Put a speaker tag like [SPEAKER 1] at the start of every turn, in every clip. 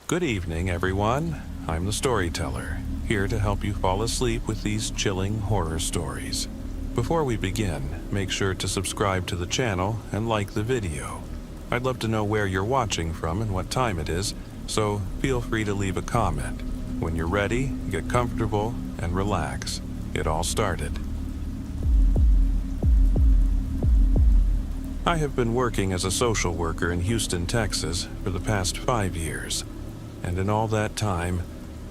[SPEAKER 1] Good evening, everyone. I'm the storyteller, here to help you fall asleep with these chilling horror stories. Before we begin, make sure to subscribe to the channel and like the video. I'd love to know where you're watching from and what time it is, so feel free to leave a comment. When you're ready, get comfortable and relax. It all started. I have been working as a social worker in Houston, Texas for the past 5 years. And in all that time,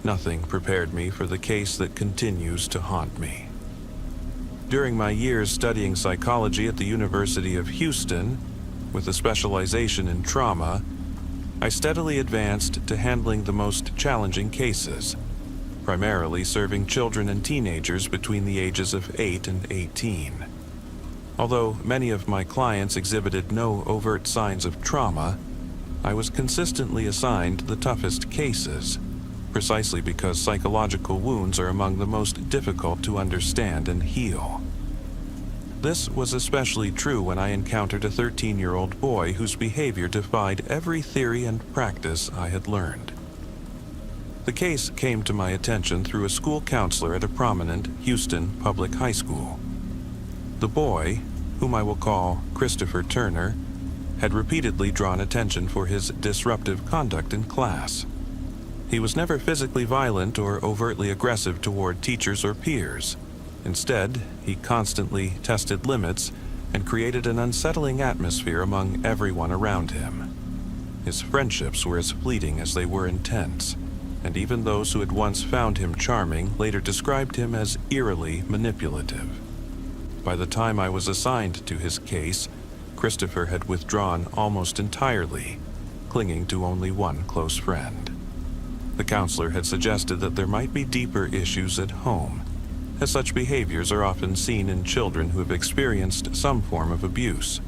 [SPEAKER 1] nothing prepared me for the case that continues to haunt me. During my years studying psychology at the University of Houston, with a specialization in trauma, I steadily advanced to handling the most challenging cases, primarily serving children and teenagers between the ages of 8 and 18. Although many of my clients exhibited no overt signs of trauma, I was consistently assigned the toughest cases, precisely because psychological wounds are among the most difficult to understand and heal. This was especially true when I encountered a 13-year-old boy whose behavior defied every theory and practice I had learned. The case came to my attention through a school counselor at a prominent Houston public high school. The boy, whom I will call Christopher Turner, had repeatedly drawn attention for his disruptive conduct in class. He was never physically violent or overtly aggressive toward teachers or peers. Instead, he constantly tested limits and created an unsettling atmosphere among everyone around him. His friendships were as fleeting as they were intense, and even those who had once found him charming later described him as eerily manipulative. By the time I was assigned to his case, Christopher had withdrawn almost entirely, clinging to only one close friend. The counselor had suggested that there might be deeper issues at home, as such behaviors are often seen in children who have experienced some form of abuse.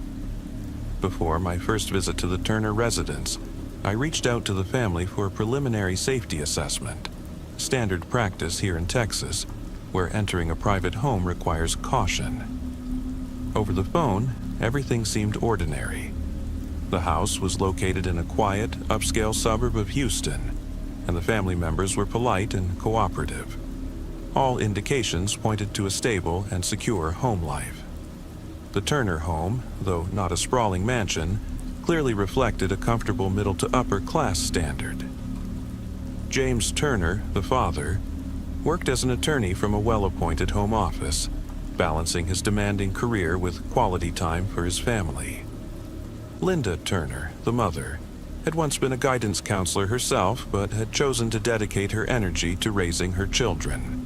[SPEAKER 1] Before my first visit to the Turner residence, I reached out to the family for a preliminary safety assessment, standard practice here in Texas, where entering a private home requires caution. Over the phone, everything seemed ordinary. The house was located in a quiet, upscale suburb of Houston, and the family members were polite and cooperative. All indications pointed to a stable and secure home life. The Turner home, though not a sprawling mansion, clearly reflected a comfortable middle to upper class standard. James Turner, the father, worked as an attorney from a well-appointed home office, balancing his demanding career with quality time for his family. Linda Turner, the mother, had once been a guidance counselor herself, but had chosen to dedicate her energy to raising her children.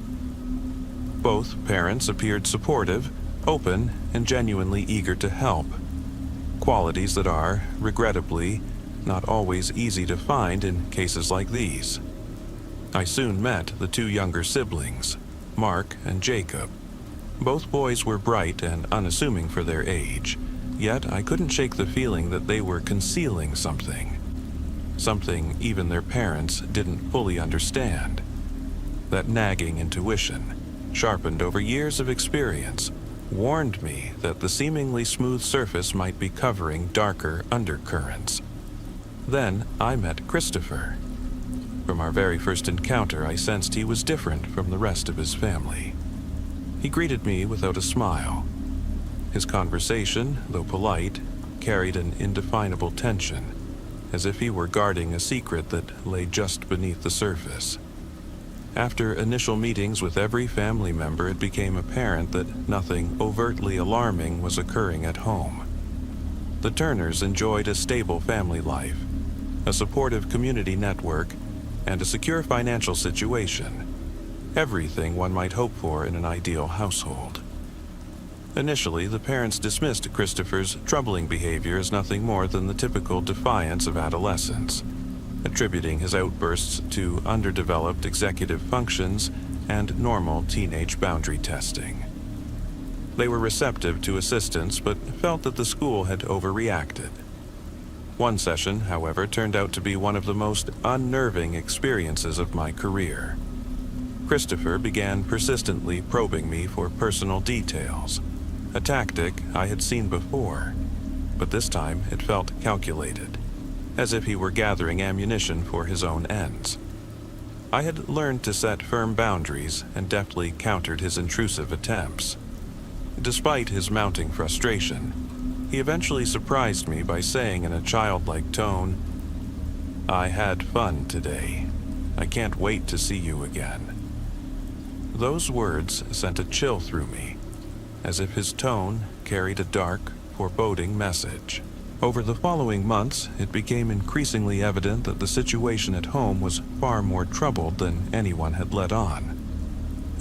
[SPEAKER 1] Both parents appeared supportive, open, and genuinely eager to help, qualities that are, regrettably, not always easy to find in cases like these. I soon met the two younger siblings, Mark and Jacob. Both boys were bright and unassuming for their age, yet I couldn't shake the feeling that they were concealing something even their parents didn't fully understand. That nagging intuition, sharpened over years of experience, warned me that the seemingly smooth surface might be covering darker undercurrents. Then I met Christopher. From our very first encounter, I sensed he was different from the rest of his family. He greeted me without a smile. His conversation, though polite, carried an indefinable tension, as if he were guarding a secret that lay just beneath the surface. After initial meetings with every family member, it became apparent that nothing overtly alarming was occurring at home. The Turners enjoyed a stable family life, a supportive community network, and a secure financial situation. Everything one might hope for in an ideal household. Initially, the parents dismissed Christopher's troubling behavior as nothing more than the typical defiance of adolescence, attributing his outbursts to underdeveloped executive functions and normal teenage boundary testing. They were receptive to assistance, but felt that the school had overreacted. One session, however, turned out to be one of the most unnerving experiences of my career. Christopher began persistently probing me for personal details, a tactic I had seen before, but this time it felt calculated, as if he were gathering ammunition for his own ends. I had learned to set firm boundaries and deftly countered his intrusive attempts. Despite his mounting frustration, he eventually surprised me by saying in a childlike tone, "I had fun today. I can't wait to see you again." Those words sent a chill through me, as if his tone carried a dark, foreboding message. Over the following months, it became increasingly evident that the situation at home was far more troubled than anyone had let on.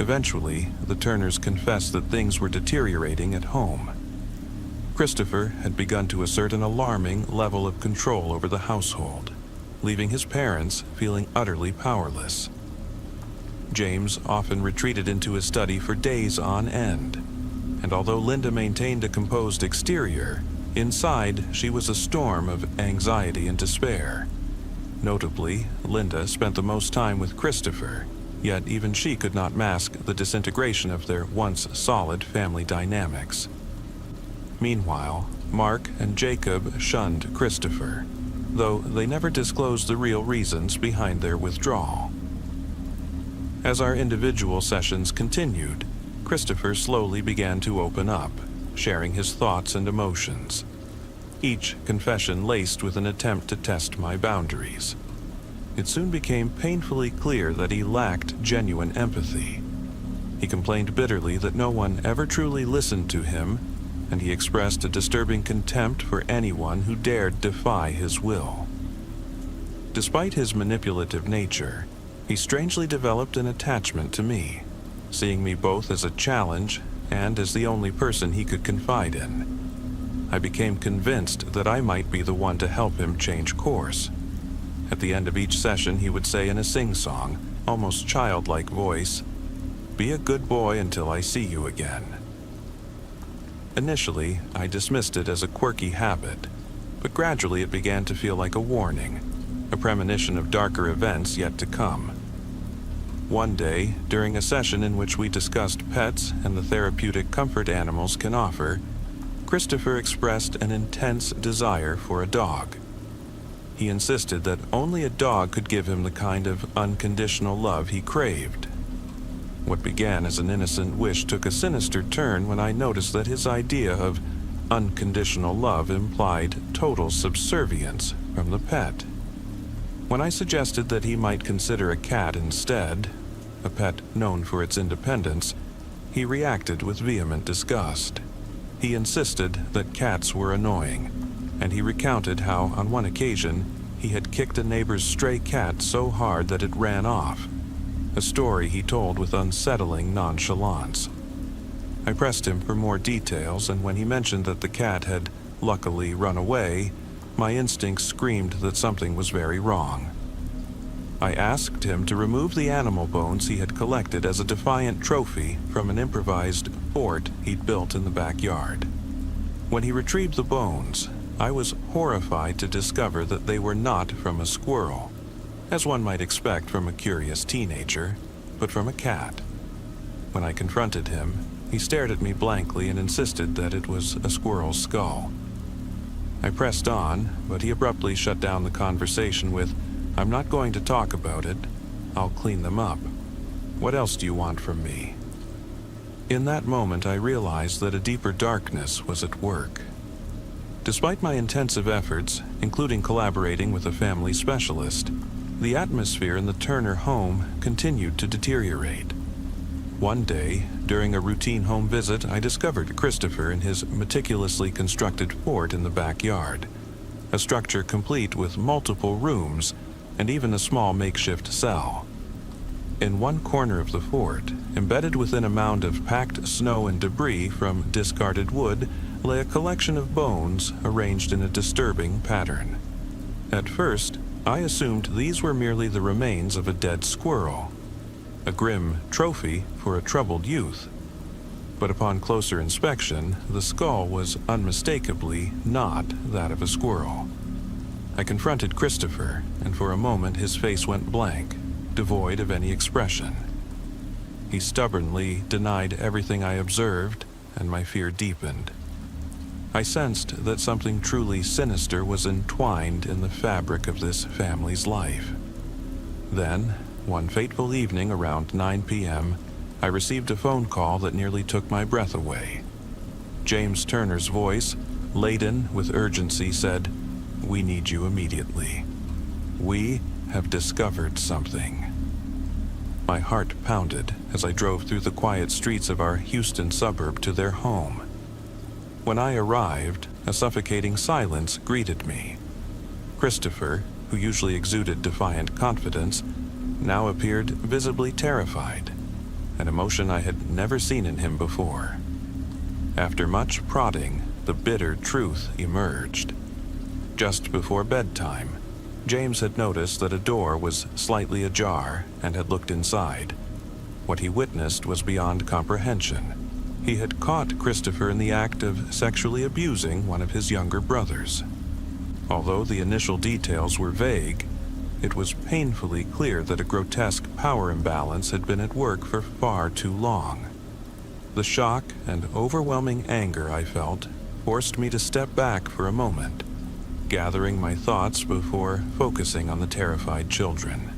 [SPEAKER 1] Eventually, the Turners confessed that things were deteriorating at home. Christopher had begun to assert an alarming level of control over the household, leaving his parents feeling utterly powerless. James often retreated into his study for days on end, and although Linda maintained a composed exterior, inside she was a storm of anxiety and despair. Notably, Linda spent the most time with Christopher, yet even she could not mask the disintegration of their once solid family dynamics. Meanwhile, Mark and Jacob shunned Christopher, though they never disclosed the real reasons behind their withdrawal. As our individual sessions continued, Christopher slowly began to open up, sharing his thoughts and emotions, each confession laced with an attempt to test my boundaries. It soon became painfully clear that he lacked genuine empathy. He complained bitterly that no one ever truly listened to him, and he expressed a disturbing contempt for anyone who dared defy his will. Despite his manipulative nature, he strangely developed an attachment to me, seeing me both as a challenge and as the only person he could confide in. I became convinced that I might be the one to help him change course. At the end of each session, he would say in a sing-song, almost childlike voice, "Be a good boy until I see you again." Initially, I dismissed it as a quirky habit, but gradually it began to feel like a warning, a premonition of darker events yet to come. One day, during a session in which we discussed pets and the therapeutic comfort animals can offer, Christopher expressed an intense desire for a dog. He insisted that only a dog could give him the kind of unconditional love he craved. What began as an innocent wish took a sinister turn when I noticed that his idea of unconditional love implied total subservience from the pet. When I suggested that he might consider a cat instead, a pet known for its independence, he reacted with vehement disgust. He insisted that cats were annoying, and he recounted how, on one occasion, he had kicked a neighbor's stray cat so hard that it ran off, a story he told with unsettling nonchalance. I pressed him for more details, and when he mentioned that the cat had luckily run away, my instincts screamed that something was very wrong. I asked him to remove the animal bones he had collected as a defiant trophy from an improvised fort he'd built in the backyard. When he retrieved the bones, I was horrified to discover that they were not from a squirrel, as one might expect from a curious teenager, but from a cat. When I confronted him, he stared at me blankly and insisted that it was a squirrel's skull. I pressed on, but he abruptly shut down the conversation with, "I'm not going to talk about it. I'll clean them up. What else do you want from me?" In that moment, I realized that a deeper darkness was at work. Despite my intensive efforts, including collaborating with a family specialist, the atmosphere in the Turner home continued to deteriorate. One day, during a routine home visit, I discovered Christopher in his meticulously constructed fort in the backyard, a structure complete with multiple rooms and even a small makeshift cell. In one corner of the fort, embedded within a mound of packed snow and debris from discarded wood, lay a collection of bones arranged in a disturbing pattern. At first, I assumed these were merely the remains of a dead squirrel, a grim trophy for a troubled youth. But upon closer inspection, the skull was unmistakably not that of a squirrel. I confronted Christopher, and for a moment his face went blank, devoid of any expression. He stubbornly denied everything I observed, and my fear deepened. I sensed that something truly sinister was entwined in the fabric of this family's life. Then, one fateful evening around 9 p.m., I received a phone call that nearly took my breath away. James Turner's voice, laden with urgency, said, "We need you immediately. We have discovered something." My heart pounded as I drove through the quiet streets of our Houston suburb to their home. When I arrived, a suffocating silence greeted me. Christopher, who usually exuded defiant confidence, now appeared visibly terrified, an emotion I had never seen in him before. After much prodding, the bitter truth emerged. Just before bedtime, James had noticed that a door was slightly ajar and had looked inside. What he witnessed was beyond comprehension. He had caught Christopher in the act of sexually abusing one of his younger brothers. Although the initial details were vague, it was painfully clear that a grotesque power imbalance had been at work for far too long. The shock and overwhelming anger I felt forced me to step back for a moment, gathering my thoughts before focusing on the terrified children.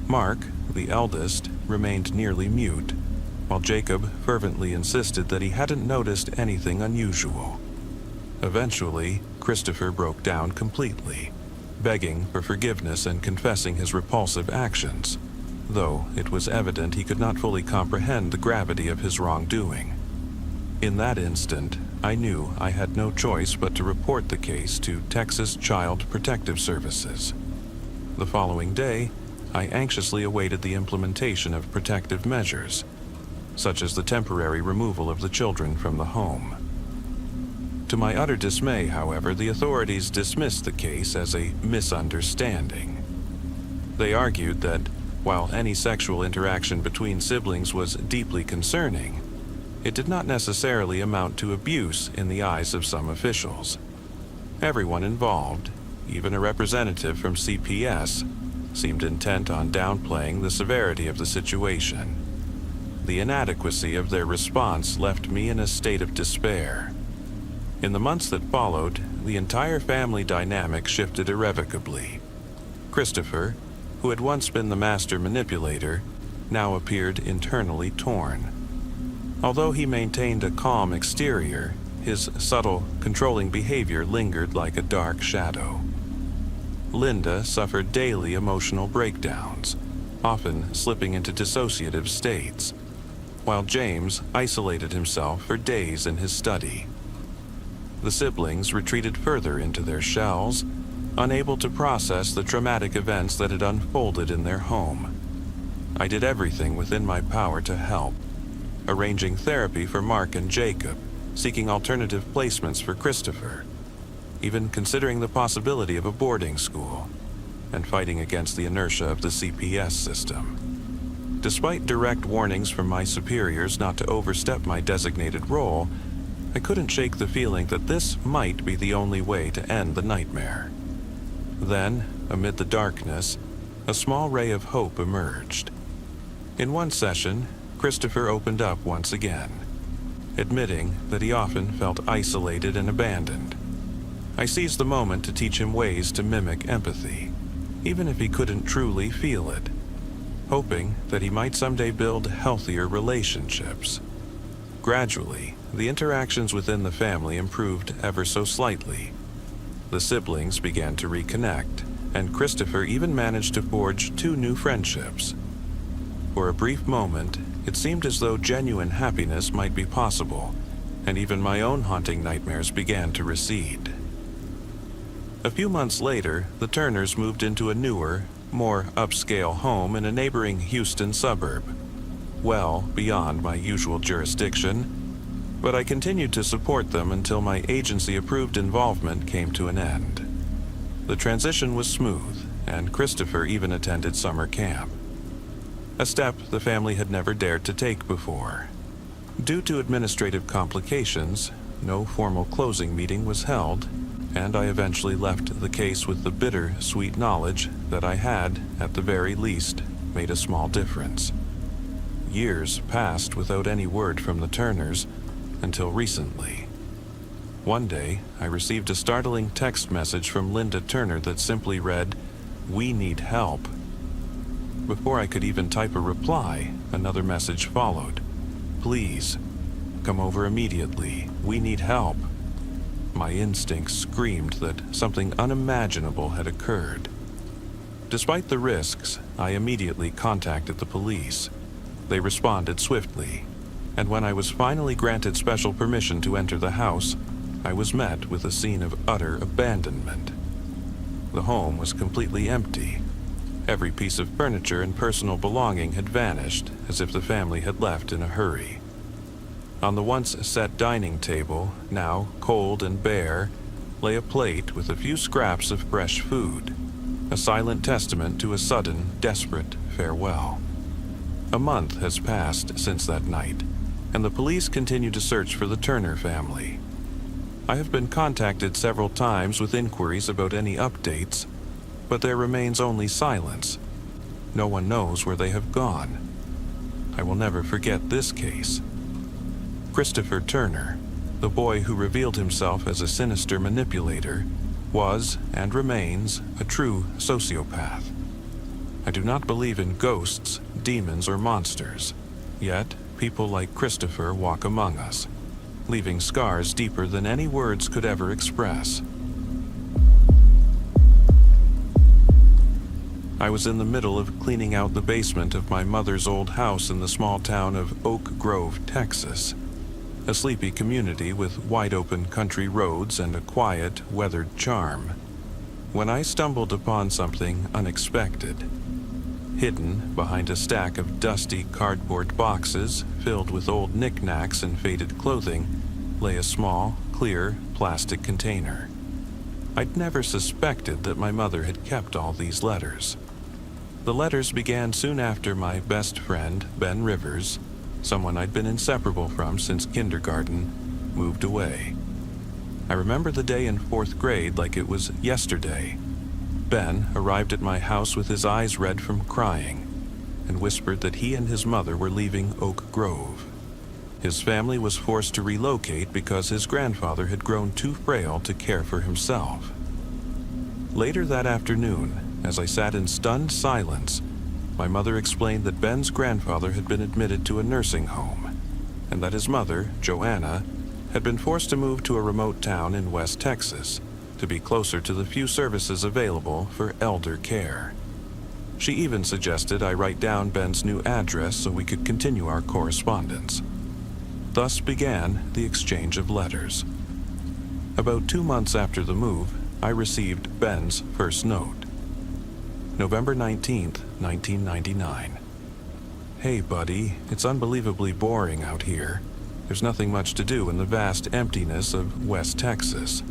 [SPEAKER 1] Mark, the eldest, remained nearly mute, while Jacob fervently insisted that he hadn't noticed anything unusual. Eventually, Christopher broke down completely, begging for forgiveness and confessing his repulsive actions, though it was evident he could not fully comprehend the gravity of his wrongdoing. In that instant, I knew I had no choice but to report the case to Texas Child Protective Services. The following day, I anxiously awaited the implementation of protective measures, such as the temporary removal of the children from the home. To my utter dismay, however, the authorities dismissed the case as a misunderstanding. They argued that, while any sexual interaction between siblings was deeply concerning, it did not necessarily amount to abuse in the eyes of some officials. Everyone involved, even a representative from CPS, seemed intent on downplaying the severity of the situation. The inadequacy of their response left me in a state of despair. In the months that followed, the entire family dynamic shifted irrevocably. Christopher, who had once been the master manipulator, now appeared internally torn. Although he maintained a calm exterior, his subtle, controlling behavior lingered like a dark shadow. Linda suffered daily emotional breakdowns, often slipping into dissociative states, while James isolated himself for days in his study. The siblings retreated further into their shells, unable to process the traumatic events that had unfolded in their home. I did everything within my power to help, arranging therapy for Mark and Jacob, seeking alternative placements for Christopher, even considering the possibility of a boarding school, and fighting against the inertia of the CPS system. Despite direct warnings from my superiors not to overstep my designated role, I couldn't shake the feeling that this might be the only way to end the nightmare. Then, amid the darkness, a small ray of hope emerged. In one session, Christopher opened up once again, admitting that he often felt isolated and abandoned. I seized the moment to teach him ways to mimic empathy, even if he couldn't truly feel it, hoping that he might someday build healthier relationships. Gradually, the interactions within the family improved ever so slightly. The siblings began to reconnect, and Christopher even managed to forge 2 new friendships. For a brief moment, it seemed as though genuine happiness might be possible, and even my own haunting nightmares began to recede. A few months later, the Turners moved into a newer, more upscale home in a neighboring Houston suburb, well beyond my usual jurisdiction, but I continued to support them until my agency-approved involvement came to an end. The transition was smooth, and Christopher even attended summer camp, a step the family had never dared to take before. Due to administrative complications, no formal closing meeting was held, and I eventually left the case with the bitter-sweet knowledge that I had, at the very least, made a small difference. Years passed without any word from the Turners, until recently. One day, I received a startling text message from Linda Turner that simply read, "We need help." Before I could even type a reply, another message followed. "Please, come over immediately. We need help." My instincts screamed that something unimaginable had occurred. Despite the risks, I immediately contacted the police. They responded swiftly, and when I was finally granted special permission to enter the house, I was met with a scene of utter abandonment. The home was completely empty. Every piece of furniture and personal belonging had vanished, as if the family had left in a hurry. On the once set dining table, now cold and bare, lay a plate with a few scraps of fresh food, a silent testament to a sudden, desperate farewell. A month has passed since that night, and the police continue to search for the Turner family. I have been contacted several times with inquiries about any updates, but there remains only silence. No one knows where they have gone. I will never forget this case. Christopher Turner, the boy who revealed himself as a sinister manipulator, was and remains a true sociopath. I do not believe in ghosts, demons, or monsters, yet people like Christopher walk among us, leaving scars deeper than any words could ever express. I was in the middle of cleaning out the basement of my mother's old house in the small town of Oak Grove, Texas, a sleepy community with wide-open country roads and a quiet, weathered charm, when I stumbled upon something unexpected. Hidden behind a stack of dusty cardboard boxes filled with old knickknacks and faded clothing lay a small, clear plastic container. I'd never suspected that my mother had kept all these letters. The letters began soon after my best friend, Ben Rivers, someone I'd been inseparable from since kindergarten, moved away. I remember the day in 4th grade like it was yesterday. Ben arrived at my house with his eyes red from crying and whispered that he and his mother were leaving Oak Grove. His family was forced to relocate because his grandfather had grown too frail to care for himself. Later that afternoon, as I sat in stunned silence, my mother explained that Ben's grandfather had been admitted to a nursing home, and that his mother, Joanna, had been forced to move to a remote town in West Texas to be closer to the few services available for elder care. She even suggested I write down Ben's new address so we could continue our correspondence. Thus began the exchange of letters. About 2 months after the move, I received Ben's first note. November 19th, 1999. Hey buddy, it's unbelievably boring out here. There's nothing much to do in the vast emptiness of West Texas.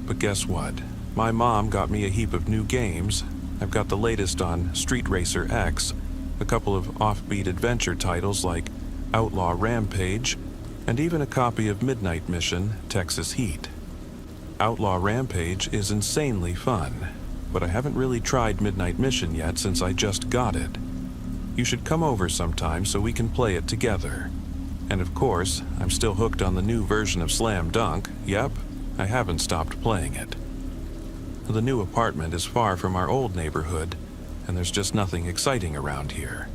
[SPEAKER 1] But guess what? My mom got me a heap of new games. I've got the latest on Street Racer X, a couple of offbeat adventure titles like Outlaw Rampage, and even a copy of Midnight Mission, Texas Heat. Outlaw Rampage is insanely fun, but I haven't really tried Midnight Mission yet since I just got it. You should come over sometime so we can play it together. And of course, I'm still hooked on the new version of Slam Dunk. Yep, I haven't stopped playing it. The new apartment is far from our old neighborhood, and there's just nothing exciting around here.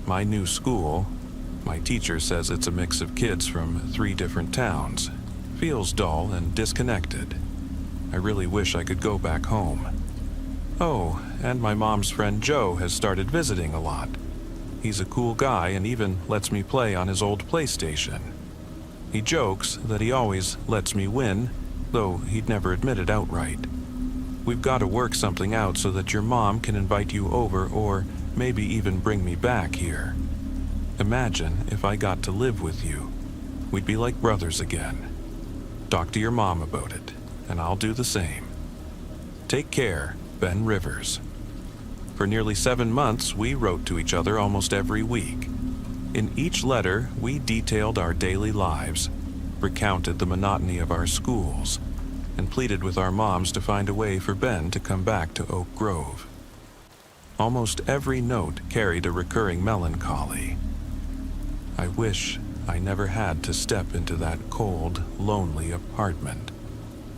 [SPEAKER 1] My new school, my teacher says it's a mix of kids from 3 different towns, feels dull and disconnected. I really wish I could go back home. Oh, and my mom's friend Joe has started visiting a lot. He's a cool guy and even lets me play on his old PlayStation. He jokes that he always lets me win, though he'd never admit it outright. We've got to work something out so that your mom can invite you over or maybe even bring me back here. Imagine if I got to live with you. We'd be like brothers again. Talk to your mom about it, and I'll do the same. Take care, Ben Rivers. For nearly 7 months, we wrote to each other almost every week. In each letter, we detailed our daily lives, recounted the monotony of our schools, and pleaded with our moms to find a way for Ben to come back to Oak Grove. Almost every note carried a recurring melancholy. I wish I never had to step into that cold, lonely apartment.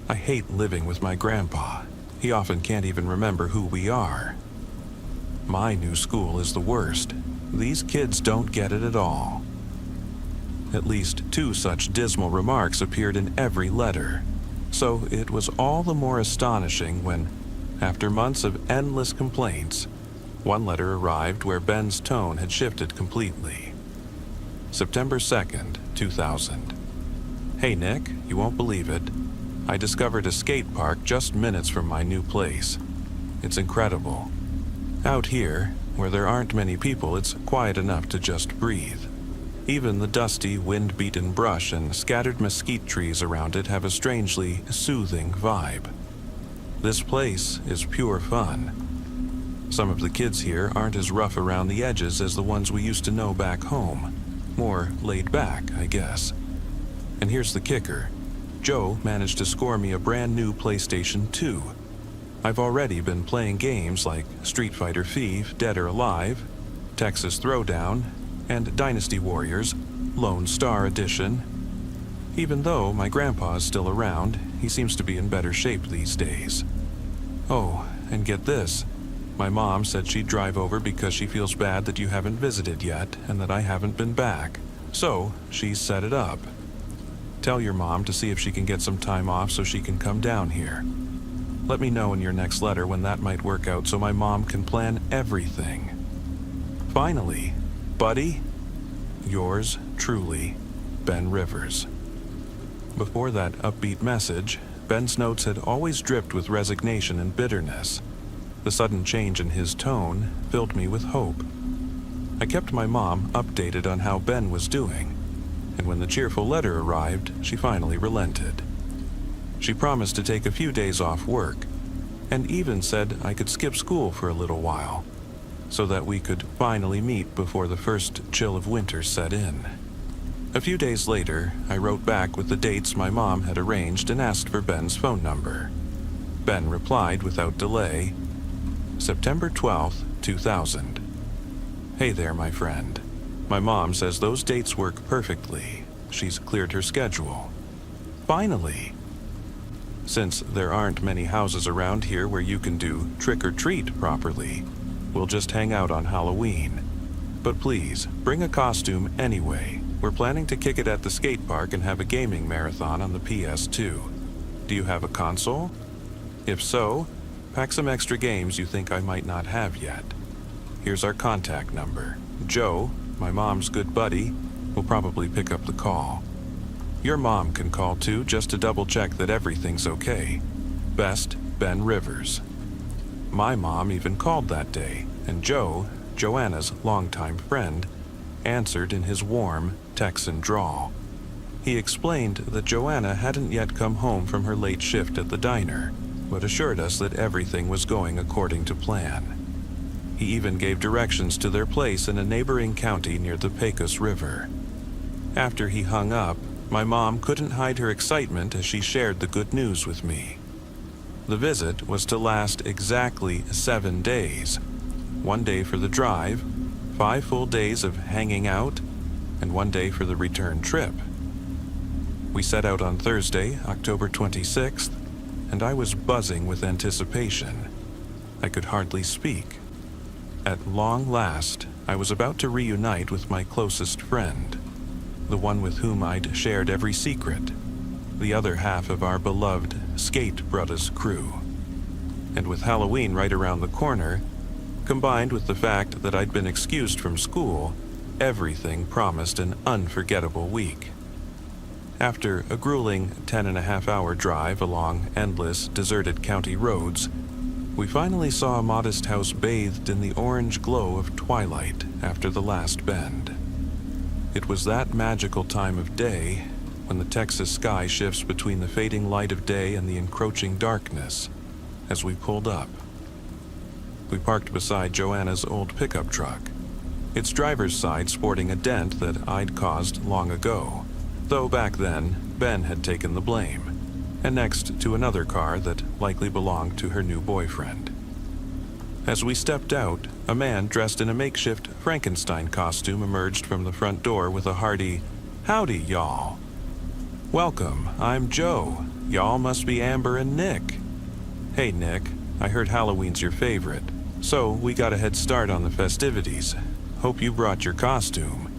[SPEAKER 1] I hate living with my grandpa. He often can't even remember who we are. My new school is the worst. These kids don't get it at all. At least 2 such dismal remarks appeared in every letter. So it was all the more astonishing when, after months of endless complaints, one letter arrived where Ben's tone had shifted completely. September 2nd, 2000. Hey Nick, you won't believe it. I discovered a skate park just minutes from my new place. It's incredible. Out here, where there aren't many people, it's quiet enough to just breathe. Even the dusty, wind-beaten brush and scattered mesquite trees around it have a strangely soothing vibe. This place is pure fun. Some of the kids here aren't as rough around the edges as the ones we used to know back home. More laid back, I guess. And here's the kicker. Joe managed to score me a brand new PlayStation 2. I've already been playing games like Street Fighter V, Dead or Alive, Texas Throwdown, and Dynasty Warriors, Lone Star Edition. Even though my grandpa is still around, he seems to be in better shape these days. Oh, and get this. My mom said she'd drive over because she feels bad that you haven't visited yet and that I haven't been back. So, she set it up. Tell your mom to see if she can get some time off so she can come down here. Let me know in your next letter when that might work out so my mom can plan everything. Finally, buddy, yours truly, Ben Rivers. Before that upbeat message, Ben's notes had always dripped with resignation and bitterness. The sudden change in his tone filled me with hope. I kept my mom updated on how Ben was doing, and when the cheerful letter arrived, she finally relented. She promised to take a few days off work, and even said I could skip school for a little while, so that we could finally meet before the first chill of winter set in. A few days later, I wrote back with the dates my mom had arranged and asked for Ben's phone number. Ben replied without delay, September 12th, 2000. Hey there, my friend. My mom says those dates work perfectly. She's cleared her schedule. Finally! Since there aren't many houses around here where you can do trick-or-treat properly, we'll just hang out on Halloween. But please, bring a costume anyway. We're planning to kick it at the skate park and have a gaming marathon on the PS2. Do you have a console? If so, pack some extra games you think I might not have yet. Here's our contact number. Joe, my mom's good buddy, will probably pick up the call. Your mom can call too, just to double check that everything's okay. Best, Ben Rivers. My mom even called that day, and Joe, Joanna's longtime friend, answered in his warm Texan drawl. He explained that Joanna hadn't yet come home from her late shift at the diner, but assured us that everything was going according to plan. He even gave directions to their place in a neighboring county near the Pecos River. After he hung up, my mom couldn't hide her excitement as she shared the good news with me. The visit was to last exactly 7 days. 1 day for the drive, 5 full days of hanging out, and 1 day for the return trip. We set out on Thursday, October 26th, and I was buzzing with anticipation. I could hardly speak. At long last, I was about to reunite with my closest friend, the one with whom I'd shared every secret, the other half of our beloved Skate Brothers crew. And with Halloween right around the corner, combined with the fact that I'd been excused from school, everything promised an unforgettable week. After a grueling 10.5-hour drive along endless, deserted county roads, we finally saw a modest house bathed in the orange glow of twilight after the last bend. It was that magical time of day when the Texas sky shifts between the fading light of day and the encroaching darkness as we pulled up. We parked beside Joanna's old pickup truck, its driver's side sporting a dent that I'd caused long ago, though back then Ben had taken the blame, and next to another car that likely belonged to her new boyfriend. As we stepped out, a man dressed in a makeshift Frankenstein costume emerged from the front door with a hearty, Howdy, y'all. Welcome, I'm Joe. Y'all must be Amber and Nick. Hey, Nick, I heard Halloween's your favorite, so we got a head start on the festivities. Hope you brought your costume.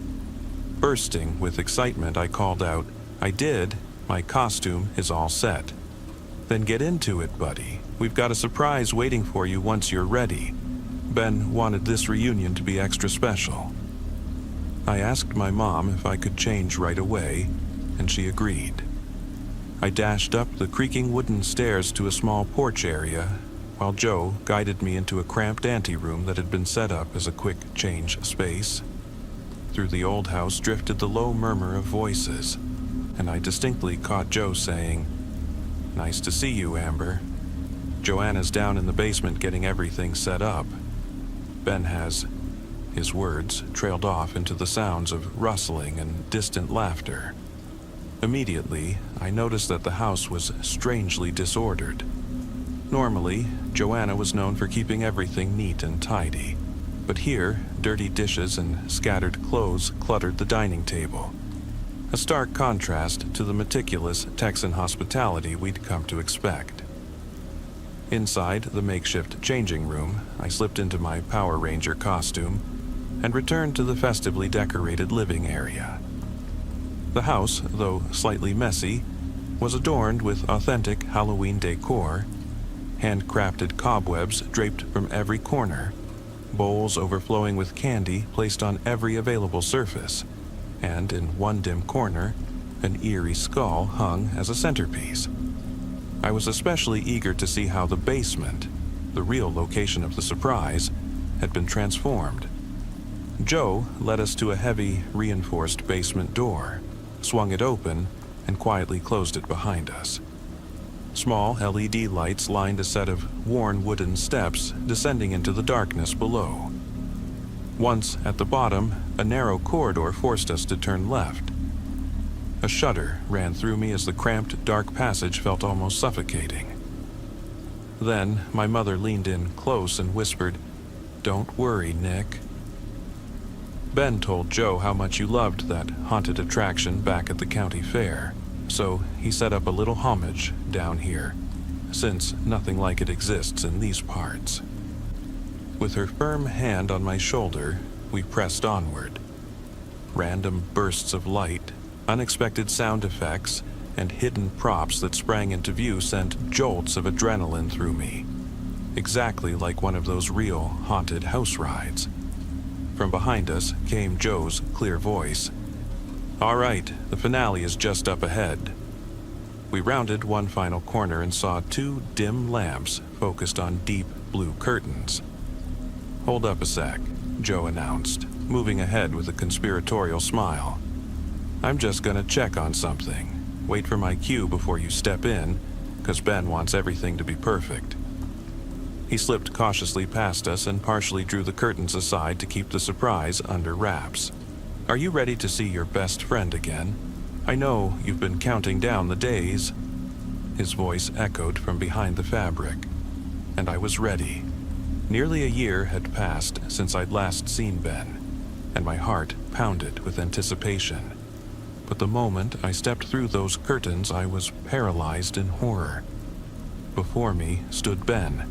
[SPEAKER 1] Bursting with excitement, I called out, I did. My costume is all set. Then get into it, buddy. We've got a surprise waiting for you once you're ready. Ben wanted this reunion to be extra special. I asked my mom if I could change right away, and she agreed. I dashed up the creaking wooden stairs to a small porch area, while Joe guided me into a cramped anteroom that had been set up as a quick change space. Through the old house drifted the low murmur of voices, and I distinctly caught Joe saying, "Nice to see you, Amber. Joanna's down in the basement getting everything set up. Ben has..." His words trailed off into the sounds of rustling and distant laughter. Immediately, I noticed that the house was strangely disordered. Normally, Joanna was known for keeping everything neat and tidy, but here, dirty dishes and scattered clothes cluttered the dining table. A stark contrast to the meticulous Texan hospitality we'd come to expect. Inside the makeshift changing room, I slipped into my Power Ranger costume and returned to the festively decorated living area. The house, though slightly messy, was adorned with authentic Halloween decor, handcrafted cobwebs draped from every corner, bowls overflowing with candy placed on every available surface, and in one dim corner, an eerie skull hung as a centerpiece. I was especially eager to see how the basement, the real location of the surprise, had been transformed. Joe led us to a heavy, reinforced basement door, swung it open, and quietly closed it behind us. Small LED lights lined a set of worn wooden steps descending into the darkness below. Once at the bottom, a narrow corridor forced us to turn left. A shudder ran through me as the cramped, dark passage felt almost suffocating. Then my mother leaned in close and whispered, "Don't worry, Nick." Ben told Joe how much you loved that haunted attraction back at the county fair, so he set up a little homage down here, since nothing like it exists in these parts. With her firm hand on my shoulder, we pressed onward. Random bursts of light, unexpected sound effects, and hidden props that sprang into view sent jolts of adrenaline through me, exactly like one of those real haunted house rides. From behind us came Joe's clear voice. "All right, the finale is just up ahead." We rounded one final corner and saw two dim lamps focused on deep blue curtains. "Hold up a sec," Joe announced, moving ahead with a conspiratorial smile. "I'm just gonna check on something. Wait for my cue before you step in, 'cause Ben wants everything to be perfect." He slipped cautiously past us and partially drew the curtains aside to keep the surprise under wraps. "Are you ready to see your best friend again? I know you've been counting down the days." His voice echoed from behind the fabric, and I was ready. Nearly a year had passed since I'd last seen Ben, and my heart pounded with anticipation. But the moment I stepped through those curtains, I was paralyzed in horror. Before me stood Ben,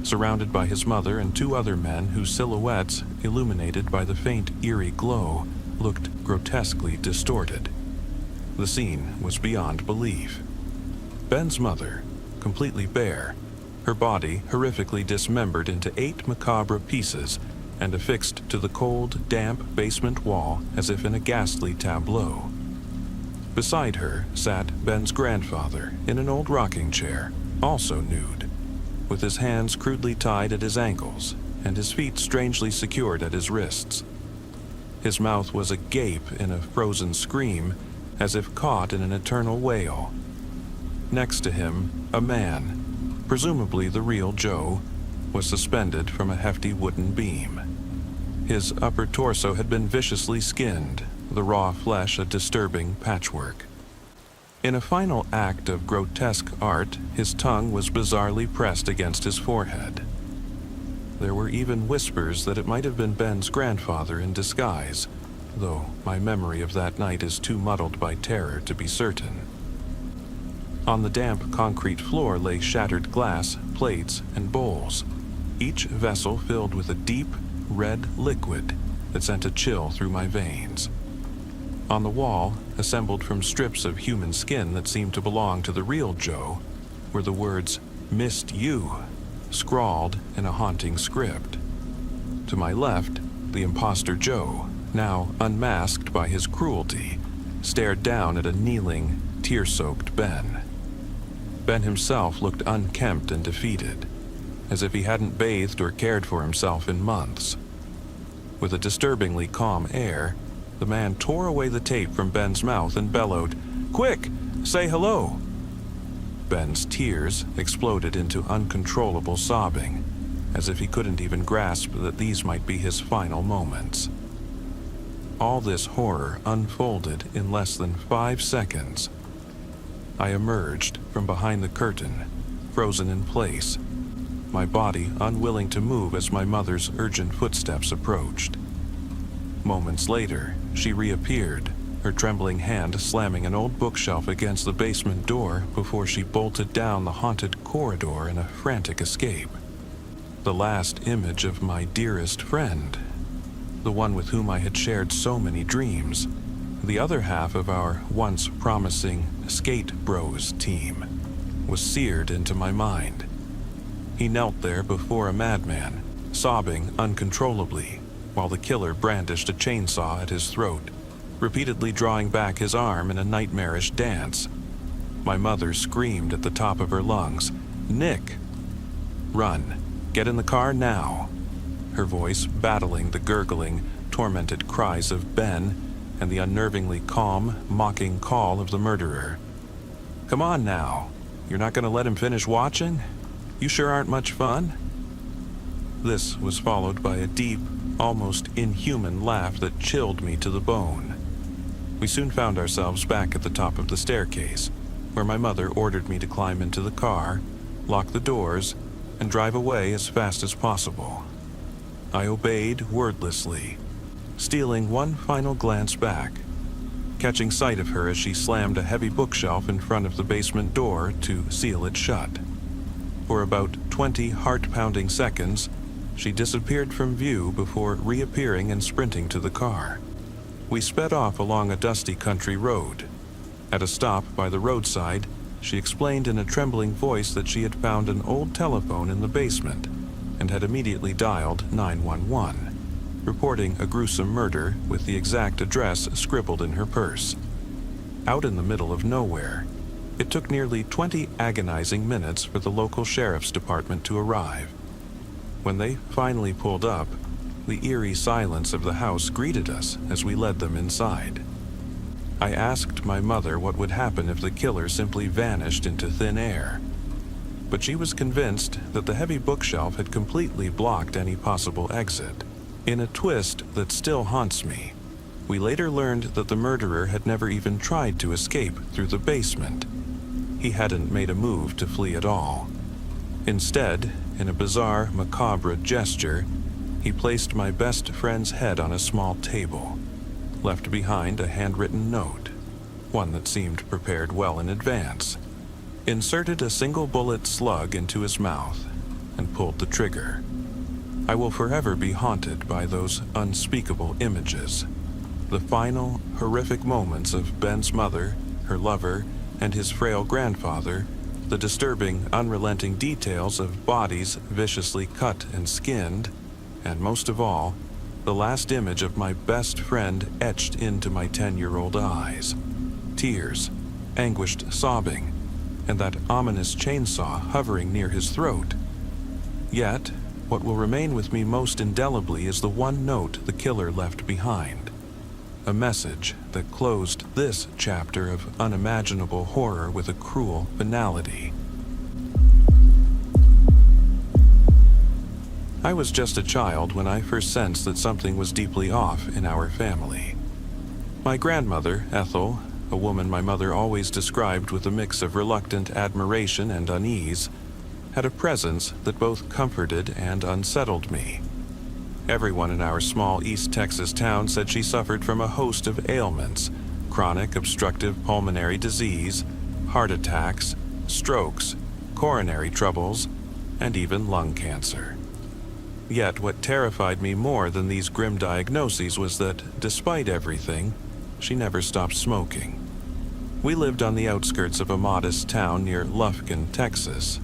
[SPEAKER 1] surrounded by his mother and two other men whose silhouettes, illuminated by the faint, eerie glow, looked grotesquely distorted. The scene was beyond belief. Ben's mother, completely bare, her body horrifically dismembered into 8 macabre pieces and affixed to the cold, damp basement wall as if in a ghastly tableau. Beside her sat Ben's grandfather in an old rocking chair, also nude, with his hands crudely tied at his ankles and his feet strangely secured at his wrists. His mouth was agape in a frozen scream, as if caught in an eternal wail. Next to him, a man, presumably the real Joe, was suspended from a hefty wooden beam. His upper torso had been viciously skinned, the raw flesh a disturbing patchwork. In a final act of grotesque art, his tongue was bizarrely pressed against his forehead. There were even whispers that it might have been Ben's grandfather in disguise, though my memory of that night is too muddled by terror to be certain. On the damp concrete floor lay shattered glass, plates, and bowls, each vessel filled with a deep, red liquid that sent a chill through my veins. On the wall, assembled from strips of human skin that seemed to belong to the real Joe, were the words, "Missed you," scrawled in a haunting script. To my left, the imposter Joe, now unmasked by his cruelty, stared down at a kneeling, tear-soaked Ben. Ben himself looked unkempt and defeated, as if he hadn't bathed or cared for himself in months. With a disturbingly calm air, the man tore away the tape from Ben's mouth and bellowed, "Quick, say hello!" Ben's tears exploded into uncontrollable sobbing, as if he couldn't even grasp that these might be his final moments. All this horror unfolded in less than 5 seconds. I emerged from behind the curtain, frozen in place, my body unwilling to move as my mother's urgent footsteps approached. Moments later, she reappeared, her trembling hand slamming an old bookshelf against the basement door before she bolted down the haunted corridor in a frantic escape. The last image of my dearest friend, the one with whom I had shared so many dreams, the other half of our once promising Skate Bros team, was seared into my mind. He knelt there before a madman, sobbing uncontrollably, while the killer brandished a chainsaw at his throat, repeatedly drawing back his arm in a nightmarish dance. My mother screamed at the top of her lungs, "Nick! Run! Get in the car now!" Her voice battling the gurgling, tormented cries of Ben and the unnervingly calm, mocking call of the murderer. "Come on now! You're not going to let him finish watching? You sure aren't much fun?" This was followed by a deep, almost inhuman laugh that chilled me to the bone. We soon found ourselves back at the top of the staircase, where my mother ordered me to climb into the car, lock the doors, and drive away as fast as possible. I obeyed wordlessly, stealing one final glance back, catching sight of her as she slammed a heavy bookshelf in front of the basement door to seal it shut. For about 20 heart-pounding seconds, she disappeared from view before reappearing and sprinting to the car. We sped off along a dusty country road. At a stop by the roadside, she explained in a trembling voice that she had found an old telephone in the basement and had immediately dialed 911, reporting a gruesome murder with the exact address scribbled in her purse. Out in the middle of nowhere, it took nearly 20 agonizing minutes for the local sheriff's department to arrive. When they finally pulled up, the eerie silence of the house greeted us as we led them inside. I asked my mother what would happen if the killer simply vanished into thin air, but she was convinced that the heavy bookshelf had completely blocked any possible exit. In a twist that still haunts me, we later learned that the murderer had never even tried to escape through the basement. He hadn't made a move to flee at all. Instead, in a bizarre, macabre gesture, he placed my best friend's head on a small table, left behind a handwritten note, one that seemed prepared well in advance, inserted a single bullet slug into his mouth, and pulled the trigger. I will forever be haunted by those unspeakable images, the final, horrific moments of Ben's mother, her lover, and his frail grandfather, the disturbing, unrelenting details of bodies viciously cut and skinned, and most of all, the last image of my best friend etched into my 10-year-old eyes. Tears, anguished sobbing, and that ominous chainsaw hovering near his throat. Yet, what will remain with me most indelibly is the one note the killer left behind. A message that closed this chapter of unimaginable horror with a cruel finality. I was just a child when I first sensed that something was deeply off in our family. My grandmother, Ethel, a woman my mother always described with a mix of reluctant admiration and unease, had a presence that both comforted and unsettled me. Everyone in our small East Texas town said she suffered from a host of ailments: chronic obstructive pulmonary disease, heart attacks, strokes, coronary troubles, and even lung cancer. Yet what terrified me more than these grim diagnoses was that, despite everything, she never stopped smoking. We lived on the outskirts of a modest town near Lufkin, Texas,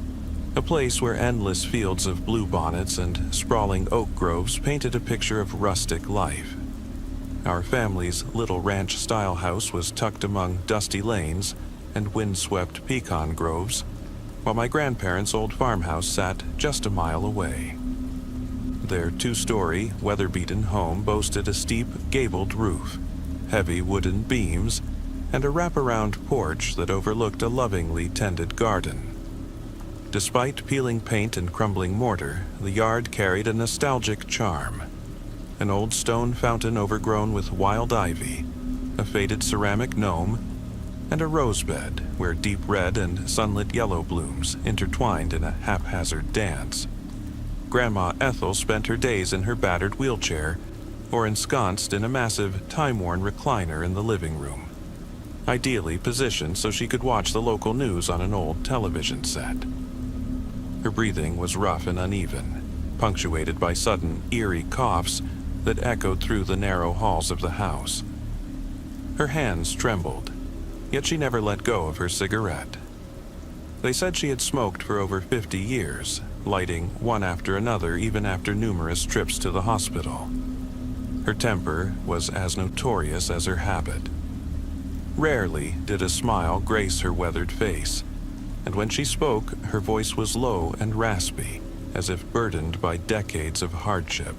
[SPEAKER 1] a place where endless fields of bluebonnets and sprawling oak groves painted a picture of rustic life. Our family's little ranch-style house was tucked among dusty lanes and windswept pecan groves, while my grandparents' old farmhouse sat just a mile away. Their two-story, weather-beaten home boasted a steep, gabled roof, heavy wooden beams, and a wraparound porch that overlooked a lovingly tended garden. Despite peeling paint and crumbling mortar, the yard carried a nostalgic charm. An old stone fountain overgrown with wild ivy, a faded ceramic gnome, and a rose bed where deep red and sunlit yellow blooms intertwined in a haphazard dance. Grandma Ethel spent her days in her battered wheelchair or ensconced in a massive, time-worn recliner in the living room, ideally positioned so she could watch the local news on an old television set. Her breathing was rough and uneven, punctuated by sudden, eerie coughs that echoed through the narrow halls of the house. Her hands trembled, yet she never let go of her cigarette. They said she had smoked for over 50 years, lighting one after another even after numerous trips to the hospital. Her temper was as notorious as her habit. Rarely did a smile grace her weathered face, and when she spoke, her voice was low and raspy, as if burdened by decades of hardship.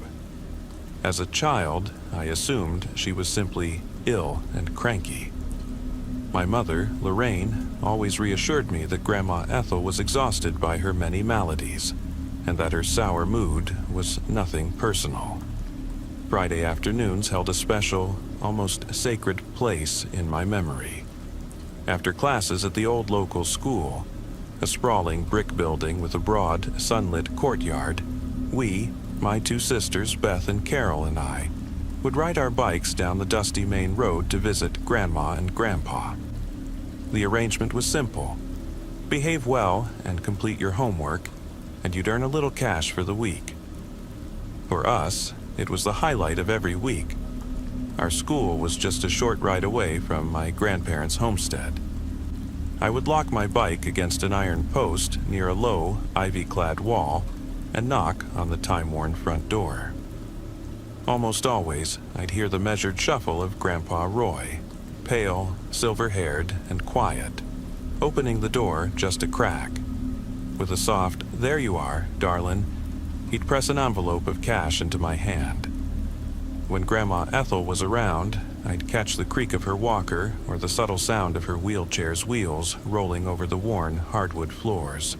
[SPEAKER 1] As a child, I assumed she was simply ill and cranky. My mother, Lorraine, always reassured me that Grandma Ethel was exhausted by her many maladies, and that her sour mood was nothing personal. Friday afternoons held a special, almost sacred place in my memory. After classes at the old local school, a sprawling brick building with a broad, sunlit courtyard, we, my two sisters, Beth and Carol, and I, would ride our bikes down the dusty main road to visit Grandma and Grandpa. The arrangement was simple: behave well and complete your homework, and you'd earn a little cash for the week. For us, it was the highlight of every week. Our school was just a short ride away from my grandparents' homestead. I would lock my bike against an iron post near a low, ivy-clad wall and knock on the time-worn front door. Almost always, I'd hear the measured shuffle of Grandpa Roy, pale, silver-haired, and quiet, opening the door just a crack. With a soft, "There you are, darlin'," he'd press an envelope of cash into my hand. When Grandma Ethel was around, I'd catch the creak of her walker or the subtle sound of her wheelchair's wheels rolling over the worn hardwood floors.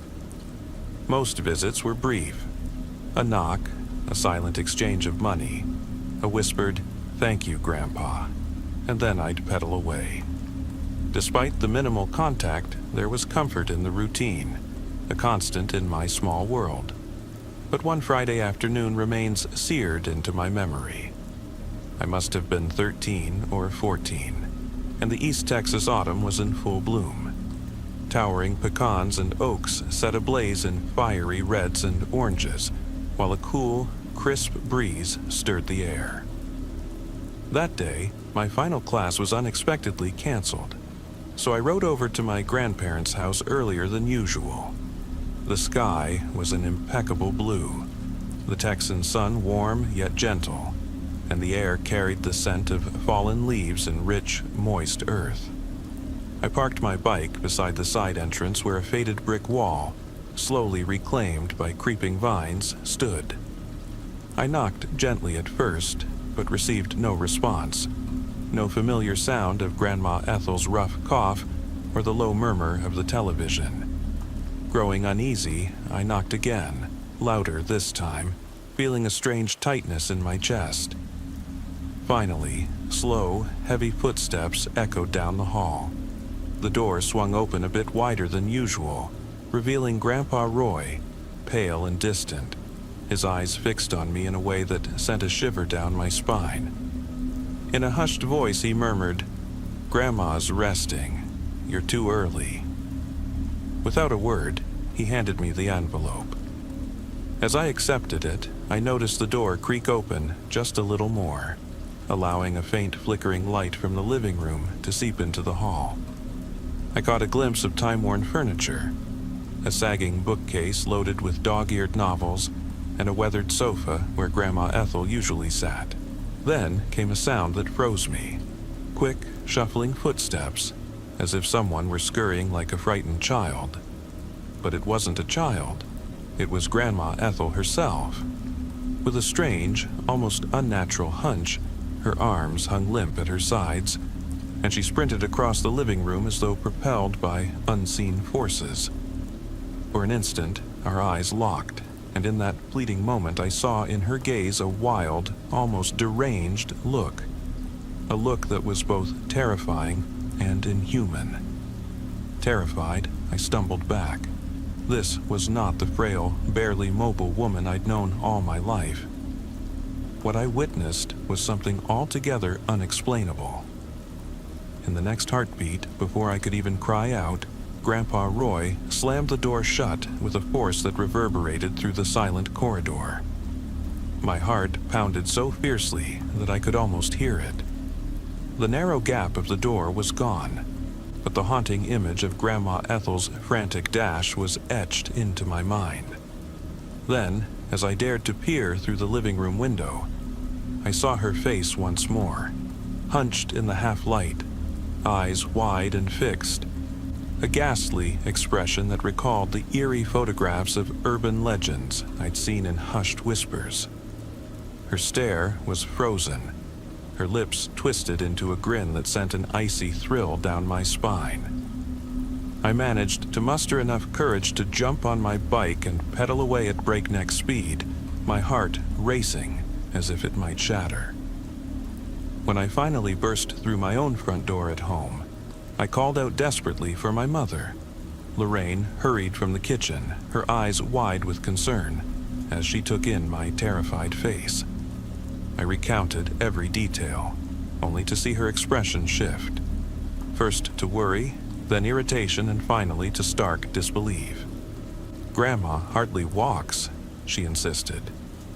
[SPEAKER 1] Most visits were brief: a knock, a silent exchange of money, a whispered, "Thank you, Grandpa," and then I'd pedal away. Despite the minimal contact, there was comfort in the routine, a constant in my small world. But one Friday afternoon remains seared into my memory. I must have been 13 or 14, and the East Texas autumn was in full bloom. Towering pecans and oaks set ablaze in fiery reds and oranges, while a cool, crisp breeze stirred the air. That day, my final class was unexpectedly canceled, so I rode over to my grandparents' house earlier than usual. The sky was an impeccable blue, the Texan sun warm yet gentle, and the air carried the scent of fallen leaves and rich, moist earth. I parked my bike beside the side entrance where a faded brick wall, slowly reclaimed by creeping vines, stood. I knocked gently at first, but received no response. No familiar sound of Grandma Ethel's rough cough or the low murmur of the television. Growing uneasy, I knocked again, louder this time, feeling a strange tightness in my chest. Finally, slow, heavy footsteps echoed down the hall. The door swung open a bit wider than usual, revealing Grandpa Roy, pale and distant. his eyes fixed on me in a way that sent a shiver down my spine. In a hushed voice, he murmured, "Grandma's resting. You're too early." Without a word, he handed me the envelope. As I accepted it, I noticed the door creak open just a little more, allowing a faint flickering light from the living room to seep into the hall. I caught a glimpse of time-worn furniture, a sagging bookcase loaded with dog-eared novels, and a weathered sofa where Grandma Ethel usually sat. Then came a sound that froze me. Quick, shuffling footsteps, as if someone were scurrying like a frightened child. But it wasn't a child. It was Grandma Ethel herself. With a strange, almost unnatural hunch, her arms hung limp at her sides, and she sprinted across the living room as though propelled by unseen forces. For an instant, our eyes locked, and in that fleeting moment I saw in her gaze a wild, almost deranged look. A look that was both terrifying and inhuman. Terrified, I stumbled back. This was not the frail, barely mobile woman I'd known all my life. What I witnessed was something altogether unexplainable. In the next heartbeat, before I could even cry out, Grandpa Roy slammed the door shut with a force that reverberated through the silent corridor. My heart pounded so fiercely that I could almost hear it. The narrow gap of the door was gone, but the haunting image of Grandma Ethel's frantic dash was etched into my mind. Then, as I dared to peer through the living room window, I saw her face once more, hunched in the half-light, eyes wide and fixed, a ghastly expression that recalled the eerie photographs of urban legends I'd seen in hushed whispers. Her stare was frozen, her lips twisted into a grin that sent an icy thrill down my spine. I managed to muster enough courage to jump on my bike and pedal away at breakneck speed, my heart racing as if it might shatter. When I finally burst through my own front door at home, I called out desperately for my mother. Lorraine hurried from the kitchen, her eyes wide with concern, as she took in my terrified face. I recounted every detail, only to see her expression shift. First to worry, then irritation, and finally to stark disbelief. "Grandma hardly walks," she insisted.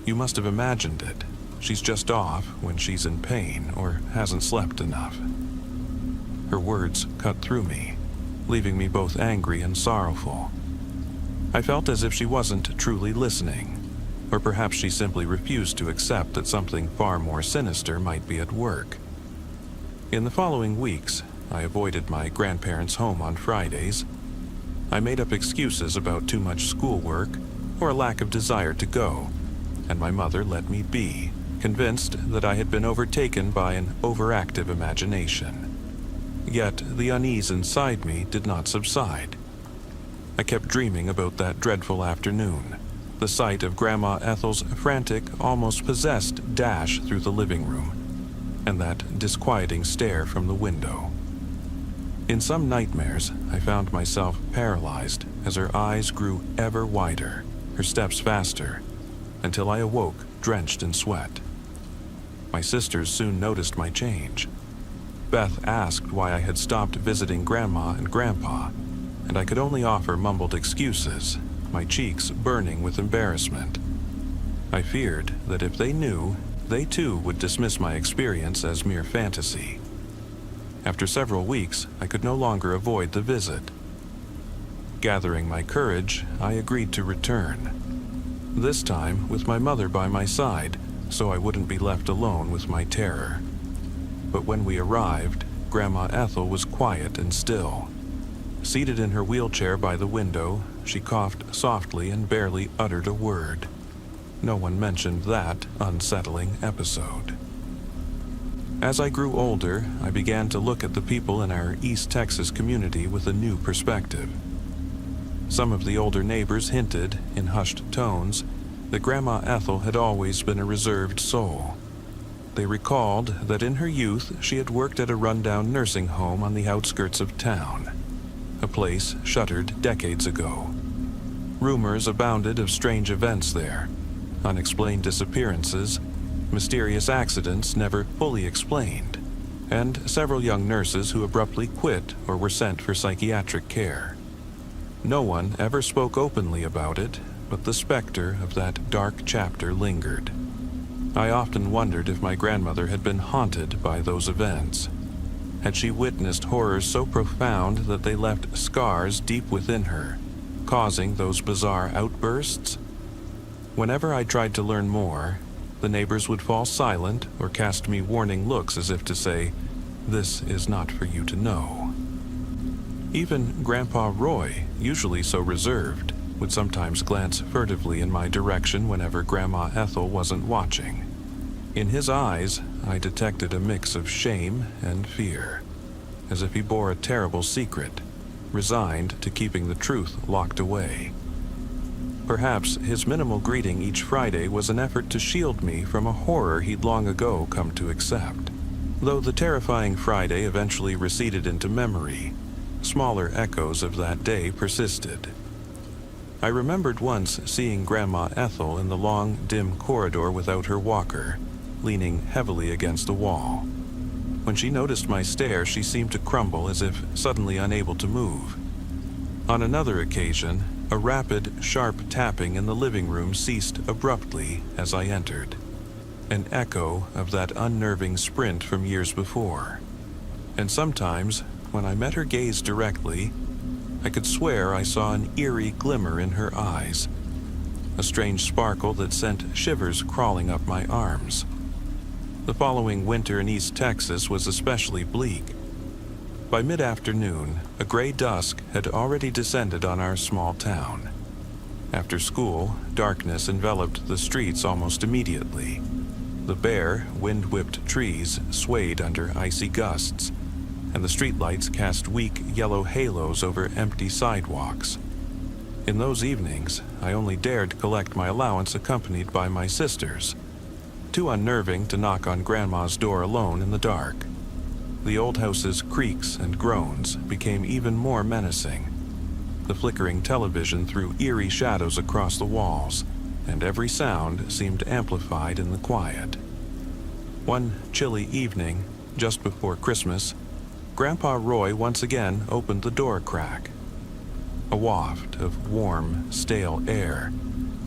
[SPEAKER 1] "You must have imagined it. She's just off when she's in pain or hasn't slept enough." Her words cut through me, leaving me both angry and sorrowful. I felt as if she wasn't truly listening, or perhaps she simply refused to accept that something far more sinister might be at work. In the following weeks, I avoided my grandparents' home on Fridays. I made up excuses about too much schoolwork or a lack of desire to go, and my mother let me be, convinced that I had been overtaken by an overactive imagination. Yet the unease inside me did not subside. I kept dreaming about that dreadful afternoon, the sight of Grandma Ethel's frantic, almost possessed dash through the living room, and that disquieting stare from the window. In some nightmares, I found myself paralyzed as her eyes grew ever wider, her steps faster, until I awoke drenched in sweat. My sisters soon noticed my change. Beth asked why I had stopped visiting Grandma and Grandpa, and I could only offer mumbled excuses, my cheeks burning with embarrassment. I feared that if they knew, they too would dismiss my experience as mere fantasy. After several weeks, I could no longer avoid the visit. Gathering my courage, I agreed to return. This time with my mother by my side, so I wouldn't be left alone with my terror. But when we arrived, Grandma Ethel was quiet and still. Seated in her wheelchair by the window, she coughed softly and barely uttered a word. No one mentioned that unsettling episode. As I grew older, I began to look at the people in our East Texas community with a new perspective. Some of the older neighbors hinted, in hushed tones, that Grandma Ethel had always been a reserved soul. They recalled that in her youth she had worked at a rundown nursing home on the outskirts of town, a place shuttered decades ago. Rumors abounded of strange events there, unexplained disappearances, mysterious accidents never fully explained, and several young nurses who abruptly quit or were sent for psychiatric care. No one ever spoke openly about it, but the specter of that dark chapter lingered. I often wondered if my grandmother had been haunted by those events. Had she witnessed horrors so profound that they left scars deep within her, causing those bizarre outbursts? Whenever I tried to learn more, the neighbors would fall silent or cast me warning looks as if to say, "This is not for you to know." Even Grandpa Roy, usually so reserved, would sometimes glance furtively in my direction whenever Grandma Ethel wasn't watching. In his eyes, I detected a mix of shame and fear, as if he bore a terrible secret, resigned to keeping the truth locked away. Perhaps his minimal greeting each Friday was an effort to shield me from a horror he'd long ago come to accept. Though the terrifying Friday eventually receded into memory, smaller echoes of that day persisted. I remembered once seeing Grandma Ethel in the long, dim corridor without her walker, leaning heavily against the wall. When she noticed my stare, she seemed to crumble as if suddenly unable to move. On another occasion, a rapid, sharp tapping in the living room ceased abruptly as I entered, an echo of that unnerving sprint from years before. And sometimes, when I met her gaze directly, I could swear I saw an eerie glimmer in her eyes, a strange sparkle that sent shivers crawling up my arms. The following winter in East Texas was especially bleak. By mid-afternoon, a gray dusk had already descended on our small town. After school, darkness enveloped the streets almost immediately. The bare, wind-whipped trees swayed under icy gusts, and the streetlights cast weak yellow halos over empty sidewalks. In those evenings, I only dared collect my allowance accompanied by my sisters, too unnerving to knock on Grandma's door alone in the dark. The old house's creaks and groans became even more menacing. The flickering television threw eerie shadows across the walls, and every sound seemed amplified in the quiet. One chilly evening, just before Christmas, Grandpa Roy once again opened the door crack. A waft of warm, stale air,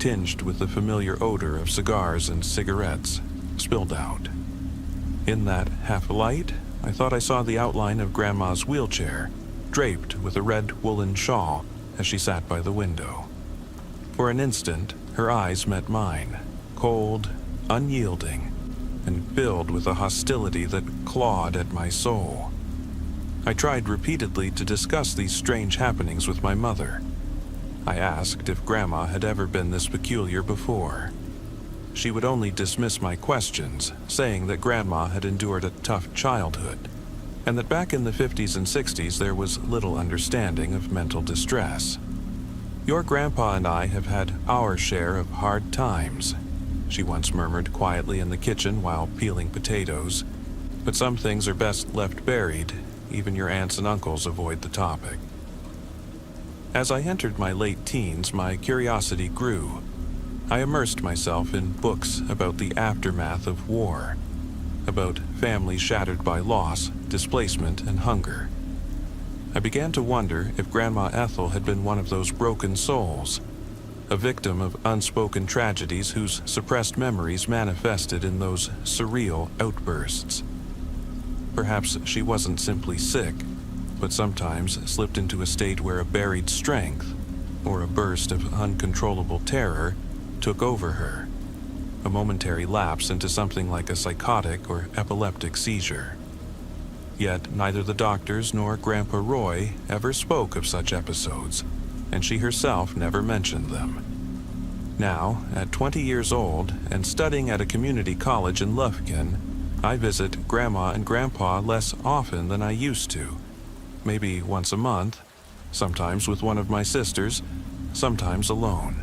[SPEAKER 1] tinged with the familiar odor of cigars and cigarettes, spilled out. In that half-light, I thought I saw the outline of Grandma's wheelchair, draped with a red woolen shawl as she sat by the window. For an instant, her eyes met mine, cold, unyielding, and filled with a hostility that clawed at my soul. I tried repeatedly to discuss these strange happenings with my mother. I asked if Grandma had ever been this peculiar before. She would only dismiss my questions, saying that Grandma had endured a tough childhood, and that back in the 50s and 60s there was little understanding of mental distress. "Your Grandpa and I have had our share of hard times," she once murmured quietly in the kitchen while peeling potatoes, "but some things are best left buried. Even your aunts and uncles avoid the topic." As I entered my late teens, my curiosity grew. I immersed myself in books about the aftermath of war, about families shattered by loss, displacement, and hunger. I began to wonder if Grandma Ethel had been one of those broken souls, a victim of unspoken tragedies whose suppressed memories manifested in those surreal outbursts. Perhaps she wasn't simply sick, but sometimes slipped into a state where a buried strength, or a burst of uncontrollable terror, took over her, a momentary lapse into something like a psychotic or epileptic seizure. Yet neither the doctors nor Grandpa Roy ever spoke of such episodes, and she herself never mentioned them. Now, at 20 years old and studying at a community college in Lufkin, I visit Grandma and Grandpa less often than I used to, maybe once a month, sometimes with one of my sisters, sometimes alone.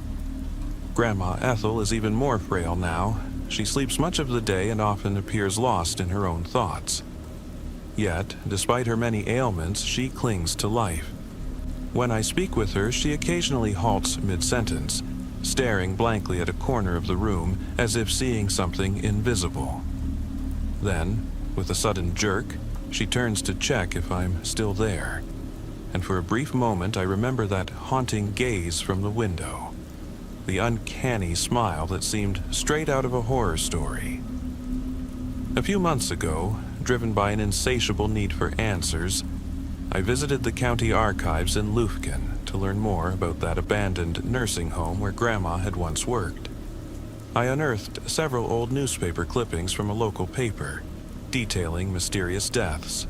[SPEAKER 1] Grandma Ethel is even more frail now. She sleeps much of the day and often appears lost in her own thoughts. Yet, despite her many ailments, she clings to life. When I speak with her, she occasionally halts mid-sentence, staring blankly at a corner of the room as if seeing something invisible. Then, with a sudden jerk, she turns to check if I'm still there. And for a brief moment I remember that haunting gaze from the window. The uncanny smile that seemed straight out of a horror story. A few months ago, driven by an insatiable need for answers, I visited the county archives in Lufkin to learn more about that abandoned nursing home where Grandma had once worked. I unearthed several old newspaper clippings from a local paper, detailing mysterious deaths,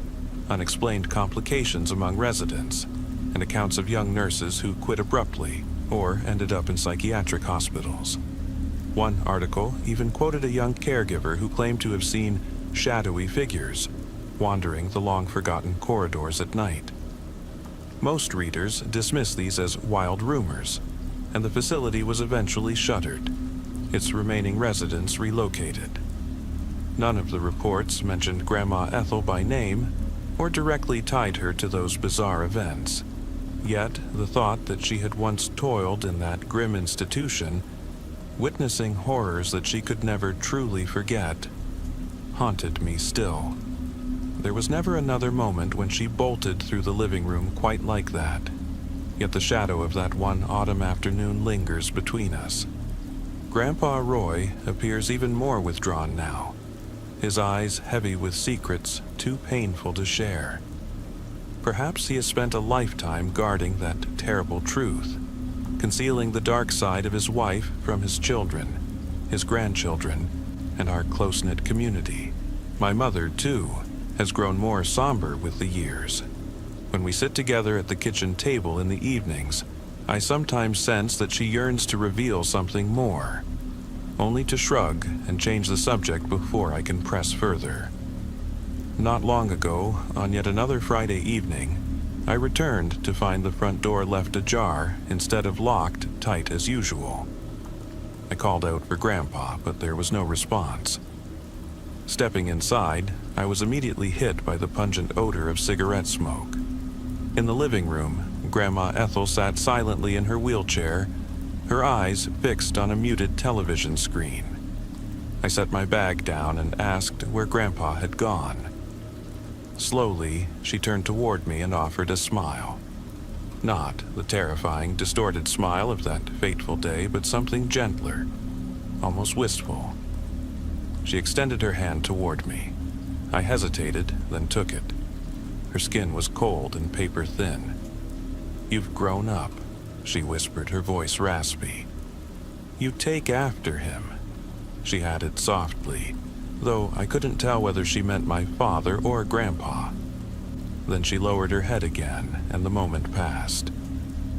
[SPEAKER 1] unexplained complications among residents, and accounts of young nurses who quit abruptly or ended up in psychiatric hospitals. One article even quoted a young caregiver who claimed to have seen shadowy figures wandering the long-forgotten corridors at night. Most readers dismiss these as wild rumors, and the facility was eventually shuttered, its remaining residents relocated. None of the reports mentioned Grandma Ethel by name or directly tied her to those bizarre events. Yet the thought that she had once toiled in that grim institution, witnessing horrors that she could never truly forget, haunted me still. There was never another moment when she bolted through the living room quite like that, yet the shadow of that one autumn afternoon lingers between us. Grandpa Roy appears even more withdrawn now, his eyes heavy with secrets too painful to share. Perhaps he has spent a lifetime guarding that terrible truth, concealing the dark side of his wife from his children, his grandchildren, and our close-knit community. My mother, too, has grown more somber with the years. When we sit together at the kitchen table in the evenings, I sometimes sense that she yearns to reveal something more, only to shrug and change the subject before I can press further. Not long ago, on yet another Friday evening, I returned to find the front door left ajar instead of locked tight as usual. I called out for Grandpa, but there was no response. Stepping inside, I was immediately hit by the pungent odor of cigarette smoke. In the living room, Grandma Ethel sat silently in her wheelchair, her eyes fixed on a muted television screen. I set my bag down and asked where Grandpa had gone. Slowly, she turned toward me and offered a smile. Not the terrifying, distorted smile of that fateful day, but something gentler, almost wistful. She extended her hand toward me. I hesitated, then took it. Her skin was cold and paper-thin. "You've grown up," she whispered, her voice raspy. "You take after him," she added softly, though I couldn't tell whether she meant my father or Grandpa. Then she lowered her head again, and the moment passed.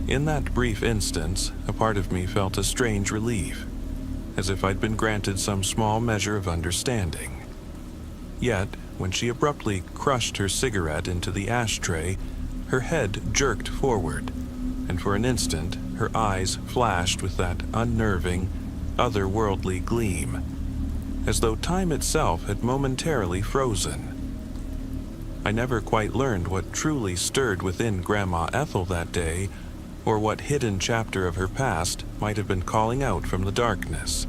[SPEAKER 1] In that brief instance, a part of me felt a strange relief, as if I'd been granted some small measure of understanding. Yet, when she abruptly crushed her cigarette into the ashtray, her head jerked forward, and for an instant, her eyes flashed with that unnerving, otherworldly gleam, as though time itself had momentarily frozen. I never quite learned what truly stirred within Grandma Ethel that day, or what hidden chapter of her past might have been calling out from the darkness.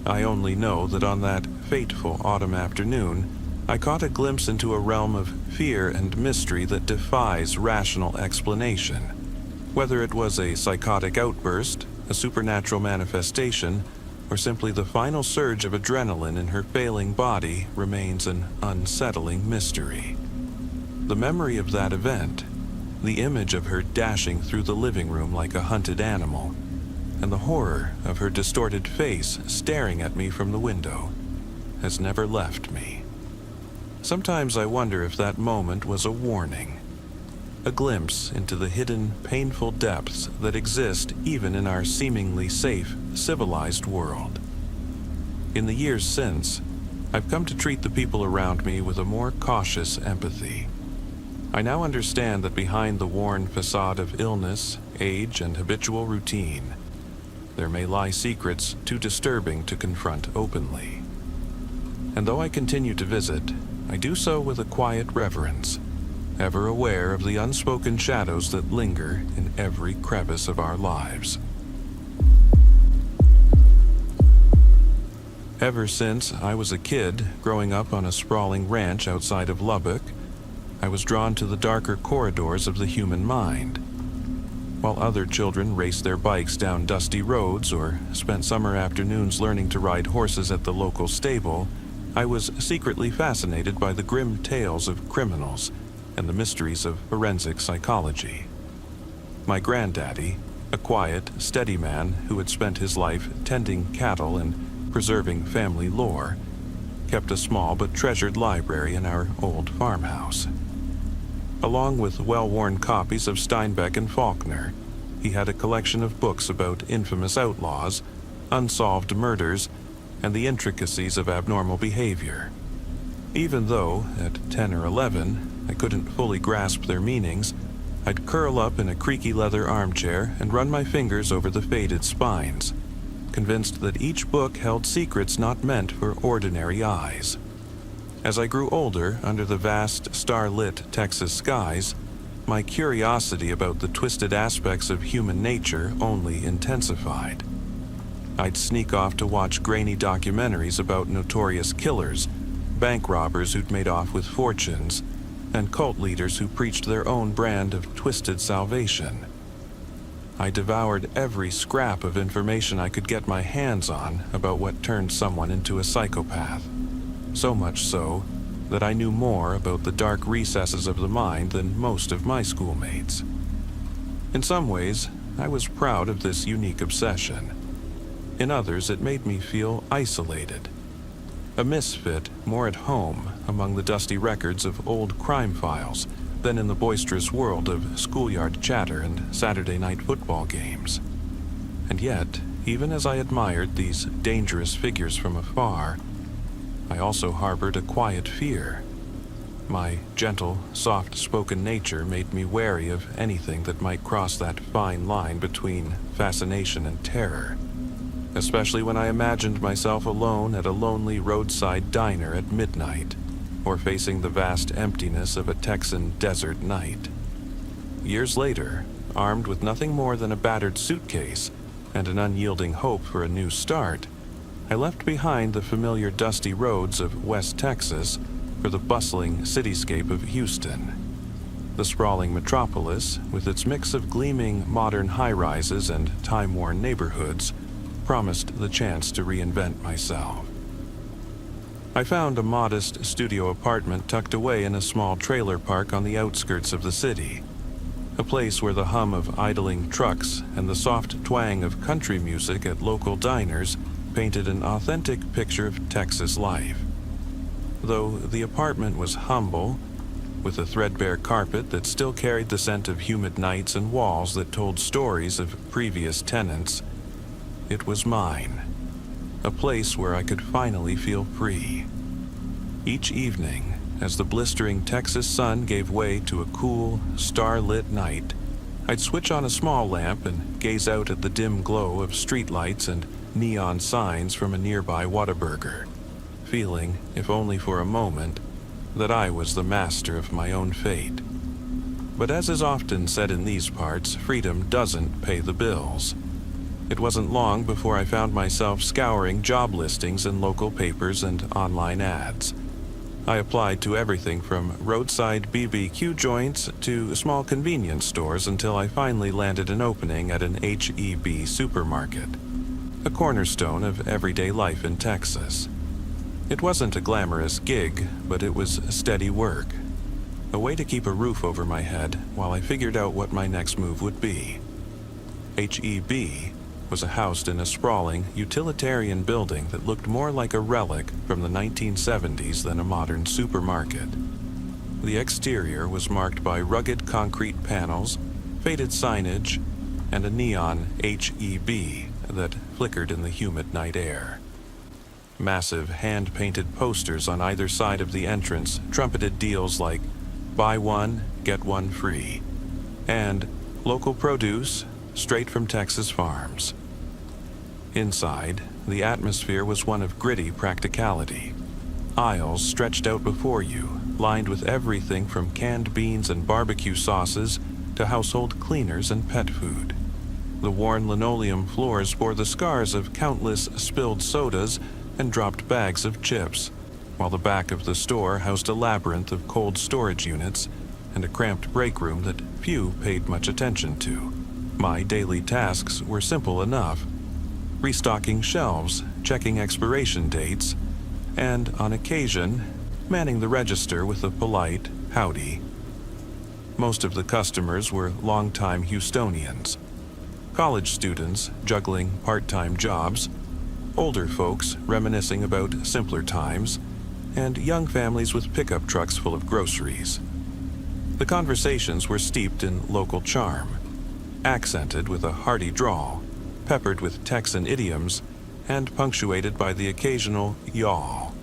[SPEAKER 1] I only know that on that fateful autumn afternoon, I caught a glimpse into a realm of fear and mystery that defies rational explanation. Whether it was a psychotic outburst, a supernatural manifestation, or simply the final surge of adrenaline in her failing body remains an unsettling mystery. The memory of that event, the image of her dashing through the living room like a hunted animal, and the horror of her distorted face staring at me from the window, has never left me. Sometimes I wonder if that moment was a warning, a glimpse into the hidden, painful depths that exist even in our seemingly safe, civilized world. In the years since, I've come to treat the people around me with a more cautious empathy. I now understand that behind the worn facade of illness, age, and habitual routine, there may lie secrets too disturbing to confront openly. And though I continue to visit, I do so with a quiet reverence, ever aware of the unspoken shadows that linger in every crevice of our lives. Ever since I was a kid, growing up on a sprawling ranch outside of Lubbock, I was drawn to the darker corridors of the human mind. While other children raced their bikes down dusty roads or spent summer afternoons learning to ride horses at the local stable, I was secretly fascinated by the grim tales of criminals and the mysteries of forensic psychology. My granddaddy, a quiet, steady man who had spent his life tending cattle and preserving family lore, kept a small but treasured library in our old farmhouse. Along with well-worn copies of Steinbeck and Faulkner, he had a collection of books about infamous outlaws, unsolved murders, and the intricacies of abnormal behavior. Even though, at 10 or 11, I couldn't fully grasp their meanings, I'd curl up in a creaky leather armchair and run my fingers over the faded spines, convinced that each book held secrets not meant for ordinary eyes. As I grew older, under the vast, star-lit Texas skies, my curiosity about the twisted aspects of human nature only intensified. I'd sneak off to watch grainy documentaries about notorious killers, bank robbers who'd made off with fortunes, and cult leaders who preached their own brand of twisted salvation. I devoured every scrap of information I could get my hands on about what turned someone into a psychopath. So much so that I knew more about the dark recesses of the mind than most of my schoolmates. In some ways, I was proud of this unique obsession. In others, it made me feel isolated. A misfit more at home among the dusty records of old crime files than in the boisterous world of schoolyard chatter and Saturday night football games. And yet, even as I admired these dangerous figures from afar, I also harbored a quiet fear. My gentle, soft-spoken nature made me wary of anything that might cross that fine line between fascination and terror, especially when I imagined myself alone at a lonely roadside diner at midnight, or facing the vast emptiness of a Texan desert night. Years later, armed with nothing more than a battered suitcase and an unyielding hope for a new start, I left behind the familiar dusty roads of West Texas for the bustling cityscape of Houston. The sprawling metropolis, with its mix of gleaming modern high-rises and time-worn neighborhoods, promised the chance to reinvent myself. I found a modest studio apartment tucked away in a small trailer park on the outskirts of the city, a place where the hum of idling trucks and the soft twang of country music at local diners painted an authentic picture of Texas life. Though the apartment was humble, with a threadbare carpet that still carried the scent of humid nights and walls that told stories of previous tenants, it was mine. A place where I could finally feel free. Each evening, as the blistering Texas sun gave way to a cool, star-lit night, I'd switch on a small lamp and gaze out at the dim glow of streetlights and neon signs from a nearby Whataburger, feeling, if only for a moment, that I was the master of my own fate. But as is often said in these parts, freedom doesn't pay the bills. It wasn't long before I found myself scouring job listings in local papers and online ads. I applied to everything from roadside BBQ joints to small convenience stores until I finally landed an opening at an H-E-B supermarket, a cornerstone of everyday life in Texas. It wasn't a glamorous gig, but it was steady work, a way to keep a roof over my head while I figured out what my next move would be. H-E-B was housed in a sprawling, utilitarian building that looked more like a relic from the 1970s than a modern supermarket. The exterior was marked by rugged concrete panels, faded signage, and a neon H-E-B that flickered in the humid night air. Massive hand-painted posters on either side of the entrance trumpeted deals like "Buy one, get one free," and "Local produce, straight from Texas farms." Inside, the atmosphere was one of gritty practicality. Aisles stretched out before you, lined with everything from canned beans and barbecue sauces to household cleaners and pet food. The worn linoleum floors bore the scars of countless spilled sodas, and dropped bags of chips, while the back of the store housed a labyrinth of cold storage units and a cramped break room that few paid much attention to. My daily tasks were simple enough: restocking shelves, checking expiration dates, and, on occasion, manning the register with a polite howdy. Most of the customers were longtime Houstonians, college students juggling part-time jobs, older folks reminiscing about simpler times, and young families with pickup trucks full of groceries. The conversations were steeped in local charm, accented with a hearty drawl, peppered with Texan idioms, and punctuated by the occasional y'all,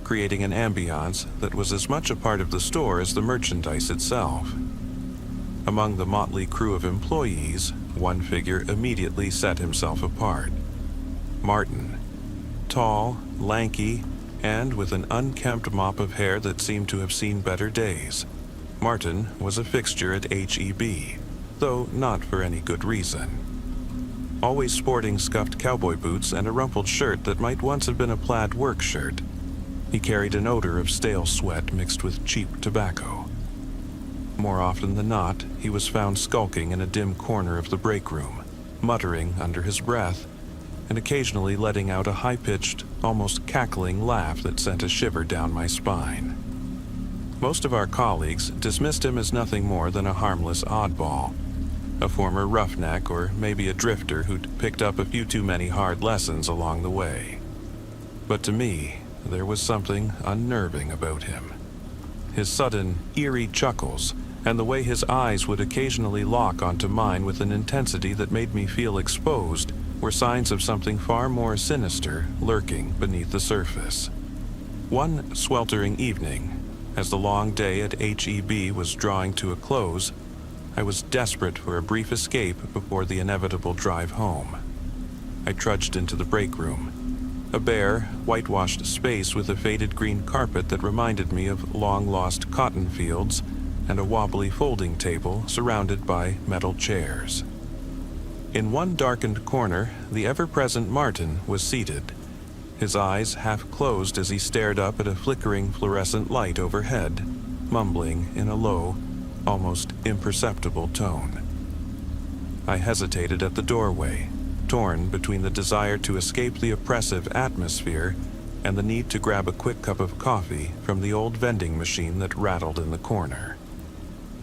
[SPEAKER 1] creating an ambiance that was as much a part of the store as the merchandise itself. Among the motley crew of employees, one figure immediately set himself apart: Martin. Tall, lanky, and with an unkempt mop of hair that seemed to have seen better days, Martin was a fixture at H-E-B, though not for any good reason. Always sporting scuffed cowboy boots and a rumpled shirt that might once have been a plaid work shirt, he carried an odor of stale sweat mixed with cheap tobacco. More often than not, he was found skulking in a dim corner of the break room, muttering under his breath, and occasionally letting out a high-pitched, almost cackling laugh that sent a shiver down my spine. Most of our colleagues dismissed him as nothing more than a harmless oddball, a former roughneck or maybe a drifter who'd picked up a few too many hard lessons along the way. But to me, there was something unnerving about him. His sudden, eerie chuckles, and the way his eyes would occasionally lock onto mine with an intensity that made me feel exposed, were signs of something far more sinister lurking beneath the surface. One sweltering evening, as the long day at H-E-B was drawing to a close, I was desperate for a brief escape before the inevitable drive home. I trudged into the break room, a bare, whitewashed space with a faded green carpet that reminded me of long-lost cotton fields and a wobbly folding table surrounded by metal chairs. In one darkened corner, the ever-present Martin was seated, his eyes half closed as he stared up at a flickering fluorescent light overhead, mumbling in a low, almost imperceptible tone. I hesitated at the doorway, torn between the desire to escape the oppressive atmosphere and the need to grab a quick cup of coffee from the old vending machine that rattled in the corner.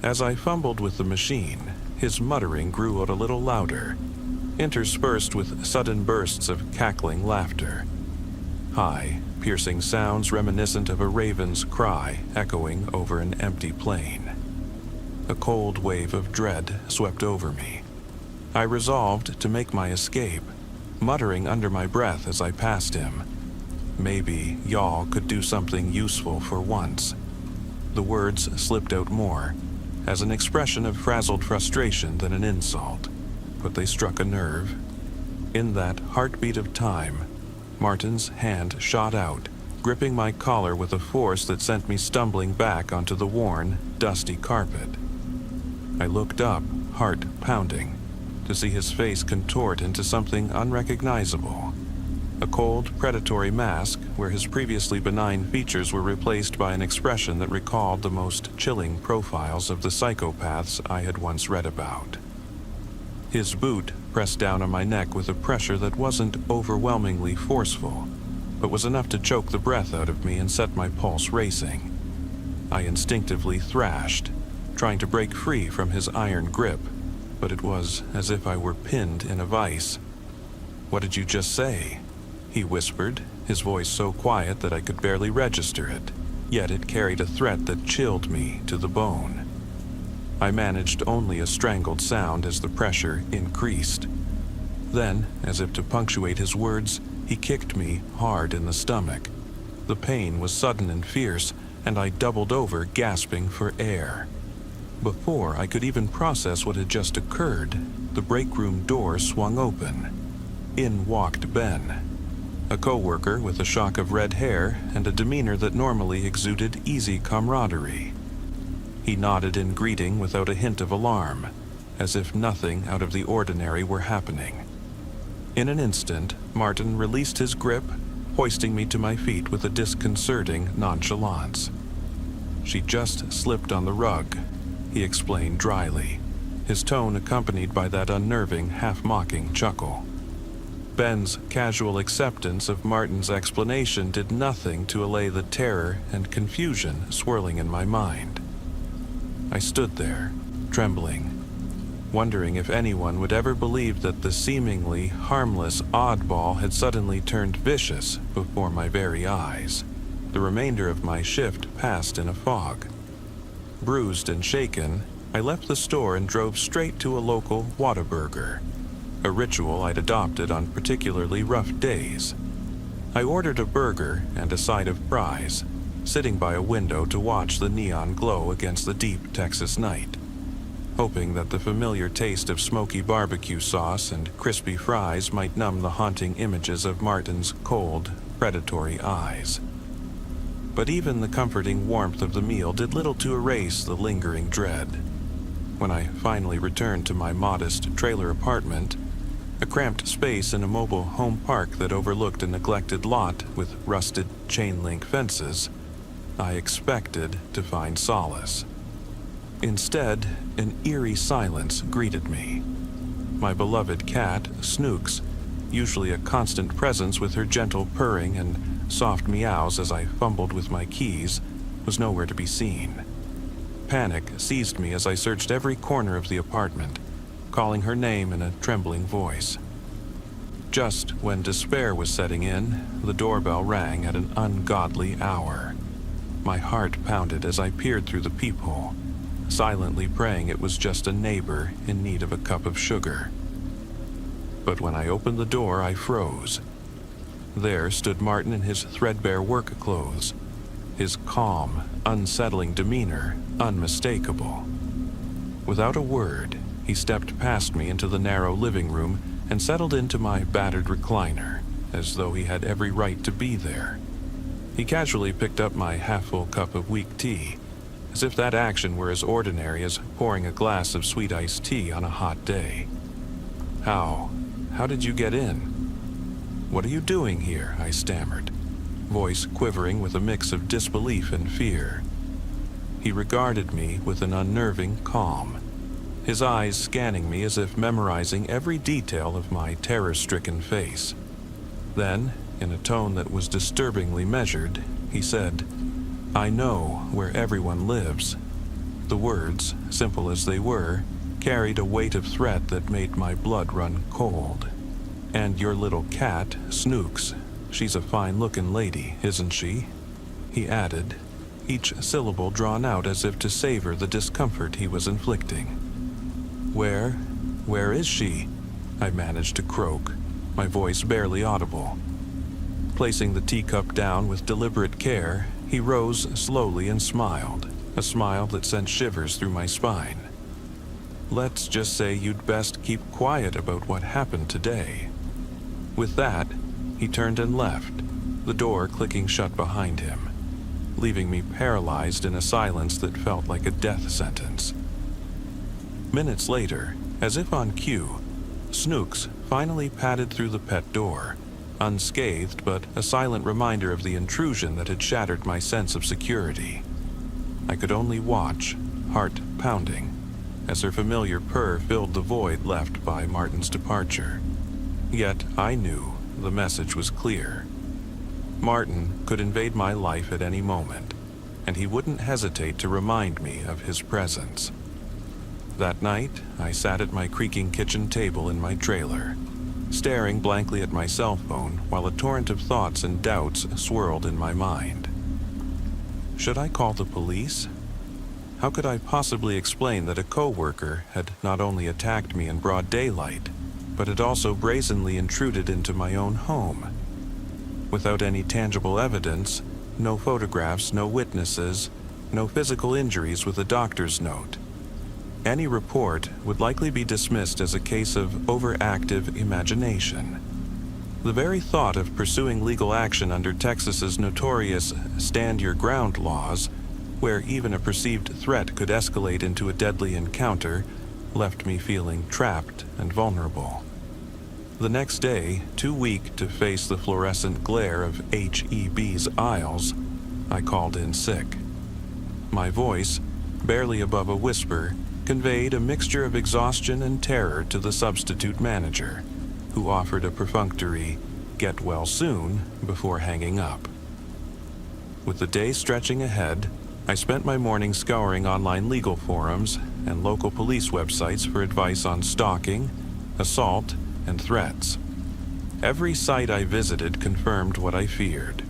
[SPEAKER 1] As I fumbled with the machine, his muttering grew out a little louder, interspersed with sudden bursts of cackling laughter. High, piercing sounds reminiscent of a raven's cry echoing over an empty plain. A cold wave of dread swept over me. I resolved to make my escape, muttering under my breath as I passed him. Maybe y'all could do something useful for once. The words slipped out more, as an expression of frazzled frustration than an insult, but they struck a nerve. In that heartbeat of time, Martin's hand shot out, gripping my collar with a force that sent me stumbling back onto the worn, dusty carpet. I looked up, heart pounding, to see his face contort into something unrecognizable. A cold, predatory mask where his previously benign features were replaced by an expression that recalled the most chilling profiles of the psychopaths I had once read about. His boot pressed down on my neck with a pressure that wasn't overwhelmingly forceful, but was enough to choke the breath out of me and set my pulse racing. I instinctively thrashed, trying to break free from his iron grip, but it was as if I were pinned in a vice. "What did you just say?" he whispered, his voice so quiet that I could barely register it, yet it carried a threat that chilled me to the bone. I managed only a strangled sound as the pressure increased. Then, as if to punctuate his words, he kicked me hard in the stomach. The pain was sudden and fierce, and I doubled over, gasping for air. Before I could even process what had just occurred, the break room door swung open. In walked Ben, a coworker with a shock of red hair and a demeanor that normally exuded easy camaraderie. He nodded in greeting without a hint of alarm, as if nothing out of the ordinary were happening. In an instant, Martin released his grip, hoisting me to my feet with a disconcerting nonchalance. "She just slipped on the rug," he explained dryly, his tone accompanied by that unnerving, half-mocking chuckle. Ben's casual acceptance of Martin's explanation did nothing to allay the terror and confusion swirling in my mind. I stood there, trembling, wondering if anyone would ever believe that the seemingly harmless oddball had suddenly turned vicious before my very eyes. The remainder of my shift passed in a fog. Bruised and shaken, I left the store and drove straight to a local Whataburger, a ritual I'd adopted on particularly rough days. I ordered a burger and a side of fries, sitting by a window to watch the neon glow against the deep Texas night, hoping that the familiar taste of smoky barbecue sauce and crispy fries might numb the haunting images of Martin's cold, predatory eyes. But even the comforting warmth of the meal did little to erase the lingering dread. When I finally returned to my modest trailer apartment, a cramped space in a mobile home park that overlooked a neglected lot with rusted chain-link fences, I expected to find solace. Instead, an eerie silence greeted me. My beloved cat, Snooks, usually a constant presence with her gentle purring and soft meows as I fumbled with my keys, was nowhere to be seen. Panic seized me as I searched every corner of the apartment, calling her name in a trembling voice. Just when despair was setting in, the doorbell rang at an ungodly hour. My heart pounded as I peered through the peephole, silently praying it was just a neighbor in need of a cup of sugar. But when I opened the door, I froze. There stood Martin in his threadbare work clothes, his calm, unsettling demeanor unmistakable. Without a word, he stepped past me into the narrow living room and settled into my battered recliner, as though he had every right to be there. He casually picked up my half-full cup of weak tea, as if that action were as ordinary as pouring a glass of sweet iced tea on a hot day. How did you get in?" "What are you doing here?" I stammered, voice quivering with a mix of disbelief and fear. He regarded me with an unnerving calm, his eyes scanning me as if memorizing every detail of my terror-stricken face. Then, in a tone that was disturbingly measured, he said, "I know where everyone lives." The words, simple as they were, carried a weight of threat that made my blood run cold. "And your little cat, Snooks, she's a fine-looking lady, isn't she?" he added, each syllable drawn out as if to savor the discomfort he was inflicting. Where is she?" I managed to croak, my voice barely audible. Placing the teacup down with deliberate care, he rose slowly and smiled, a smile that sent shivers through my spine. "Let's just say you'd best keep quiet about what happened today." With that, he turned and left, the door clicking shut behind him, leaving me paralyzed in a silence that felt like a death sentence. Minutes later, as if on cue, Snooks finally padded through the pet door, unscathed but a silent reminder of the intrusion that had shattered my sense of security. I could only watch, heart pounding, as her familiar purr filled the void left by Martin's departure. Yet I knew the message was clear. Martin could invade my life at any moment, and he wouldn't hesitate to remind me of his presence. That night, I sat at my creaking kitchen table in my trailer, staring blankly at my cell phone while a torrent of thoughts and doubts swirled in my mind. Should I call the police? How could I possibly explain that a coworker had not only attacked me in broad daylight, but had also brazenly intruded into my own home? Without any tangible evidence, no photographs, no witnesses, no physical injuries with a doctor's note. Any report would likely be dismissed as a case of overactive imagination. The very thought of pursuing legal action under Texas's notorious stand your ground laws, where even a perceived threat could escalate into a deadly encounter, left me feeling trapped and vulnerable. The next day, too weak to face the fluorescent glare of HEB's aisles, I called in sick. My voice, barely above a whisper, conveyed a mixture of exhaustion and terror to the substitute manager, who offered a perfunctory "get well soon" before hanging up. With the day stretching ahead, I spent my morning scouring online legal forums and local police websites for advice on stalking, assault, and threats. Every site I visited confirmed what I feared.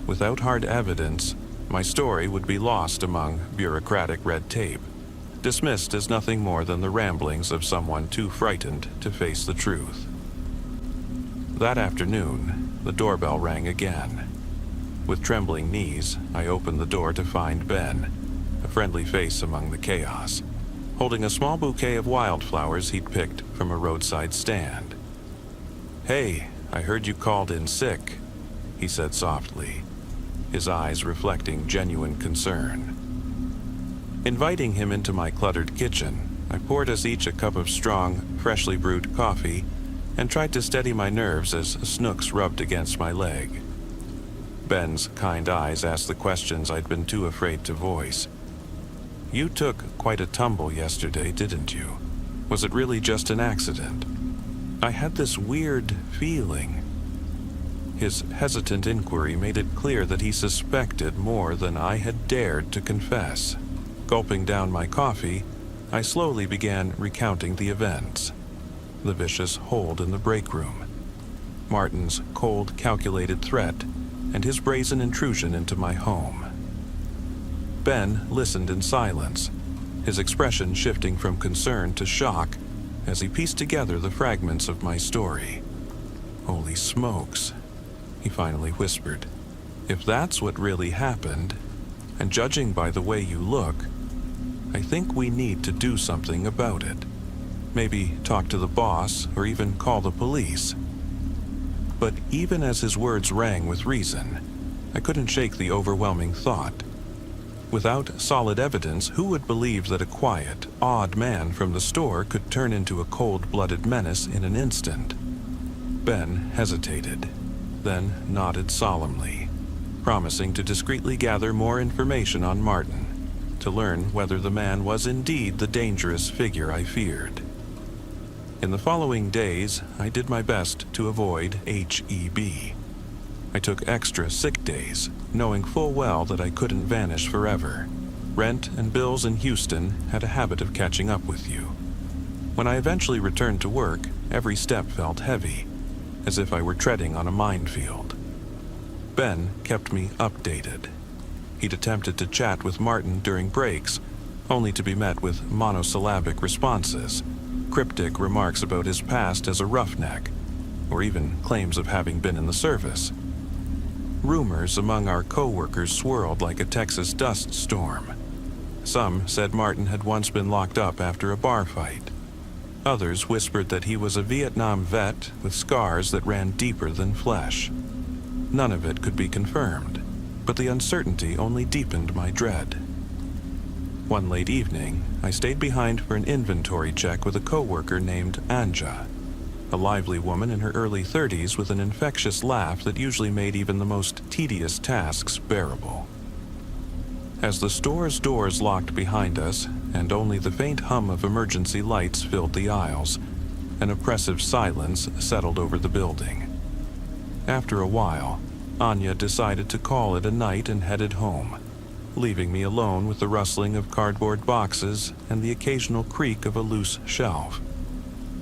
[SPEAKER 1] Without hard evidence, my story would be lost among bureaucratic red tape, dismissed as nothing more than the ramblings of someone too frightened to face the truth. That afternoon, the doorbell rang again. With trembling knees, I opened the door to find Ben, a friendly face among the chaos, holding a small bouquet of wildflowers he'd picked from a roadside stand. "Hey, I heard you called in sick," he said softly, his eyes reflecting genuine concern. Inviting him into my cluttered kitchen, I poured us each a cup of strong, freshly brewed coffee and tried to steady my nerves as Snooks rubbed against my leg. Ben's kind eyes asked the questions I'd been too afraid to voice. "You took quite a tumble yesterday, didn't you? Was it really just an accident? I had this weird feeling." His hesitant inquiry made it clear that he suspected more than I had dared to confess. Gulping down my coffee, I slowly began recounting the events. The vicious hold in the break room, Martin's cold, calculated threat, and his brazen intrusion into my home. Ben listened in silence, his expression shifting from concern to shock as he pieced together the fragments of my story. "Holy smokes," he finally whispered. "If that's what really happened, and judging by the way you look, I think we need to do something about it. Maybe talk to the boss or even call the police." But even as his words rang with reason, I couldn't shake the overwhelming thought. Without solid evidence, who would believe that a quiet, odd man from the store could turn into a cold-blooded menace in an instant? Ben hesitated, then nodded solemnly, promising to discreetly gather more information on Martin, to learn whether the man was indeed the dangerous figure I feared. In the following days, I did my best to avoid HEB. I took extra sick days, knowing full well that I couldn't vanish forever. Rent and bills in Houston had a habit of catching up with you. When I eventually returned to work, every step felt heavy, as if I were treading on a minefield. Ben kept me updated. He'd attempted to chat with Martin during breaks, only to be met with monosyllabic responses, cryptic remarks about his past as a roughneck, or even claims of having been in the service. Rumors among our co-workers swirled like a Texas dust storm. Some said Martin had once been locked up after a bar fight. Others whispered that he was a Vietnam vet with scars that ran deeper than flesh. None of it could be confirmed, but the uncertainty only deepened my dread. One late evening, I stayed behind for an inventory check with a coworker named Anja, a lively woman in her early 30s with an infectious laugh that usually made even the most tedious tasks bearable. As the store's doors locked behind us, and only the faint hum of emergency lights filled the aisles, an oppressive silence settled over the building. After a while, Anja decided to call it a night and headed home, leaving me alone with the rustling of cardboard boxes and the occasional creak of a loose shelf.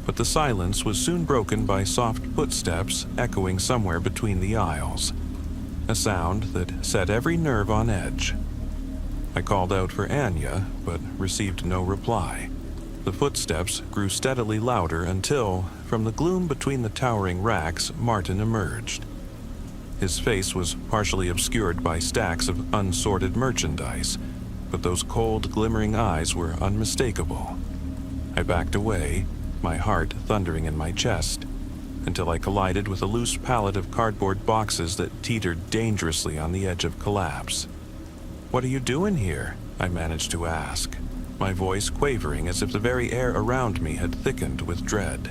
[SPEAKER 1] But the silence was soon broken by soft footsteps echoing somewhere between the aisles, a sound that set every nerve on edge. I called out for Anya, but received no reply. The footsteps grew steadily louder until, from the gloom between the towering racks, Martin emerged. His face was partially obscured by stacks of unsorted merchandise, but those cold, glimmering eyes were unmistakable. I backed away, my heart thundering in my chest, until I collided with a loose pallet of cardboard boxes that teetered dangerously on the edge of collapse. "What are you doing here?" I managed to ask, my voice quavering as if the very air around me had thickened with dread.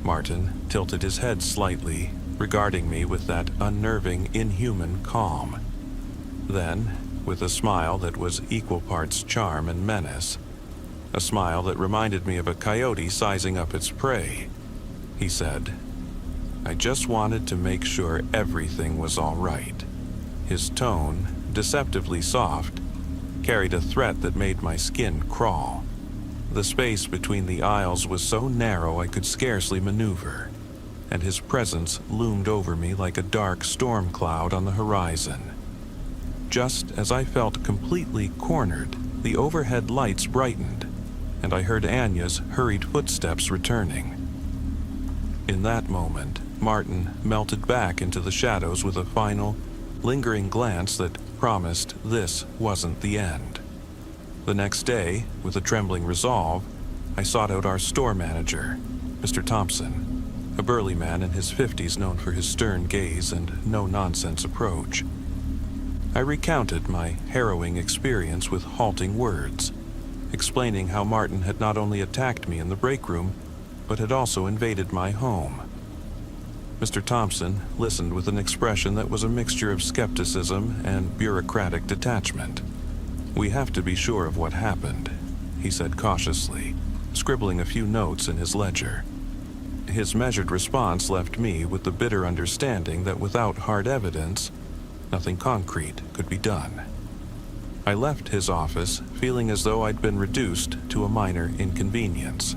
[SPEAKER 1] Martin tilted his head slightly, regarding me with that unnerving, inhuman calm. Then, with a smile that was equal parts charm and menace, a smile that reminded me of a coyote sizing up its prey, he said, "I just wanted to make sure everything was all right." His tone, deceptively soft, carried a threat that made my skin crawl. The space between the aisles was so narrow I could scarcely maneuver, and his presence loomed over me like a dark storm cloud on the horizon. Just as I felt completely cornered, the overhead lights brightened, and I heard Anya's hurried footsteps returning. In that moment, Martin melted back into the shadows with a final, lingering glance that promised this wasn't the end. The next day, with a trembling resolve, I sought out our store manager, Mr. Thompson, a burly man in his 50s known for his stern gaze and no-nonsense approach. I recounted my harrowing experience with halting words, explaining how Martin had not only attacked me in the break room, but had also invaded my home. Mr. Thompson listened with an expression that was a mixture of skepticism and bureaucratic detachment. "We have to be sure of what happened," he said cautiously, scribbling a few notes in his ledger. His measured response left me with the bitter understanding that without hard evidence, nothing concrete could be done. I left his office feeling as though I'd been reduced to a minor inconvenience,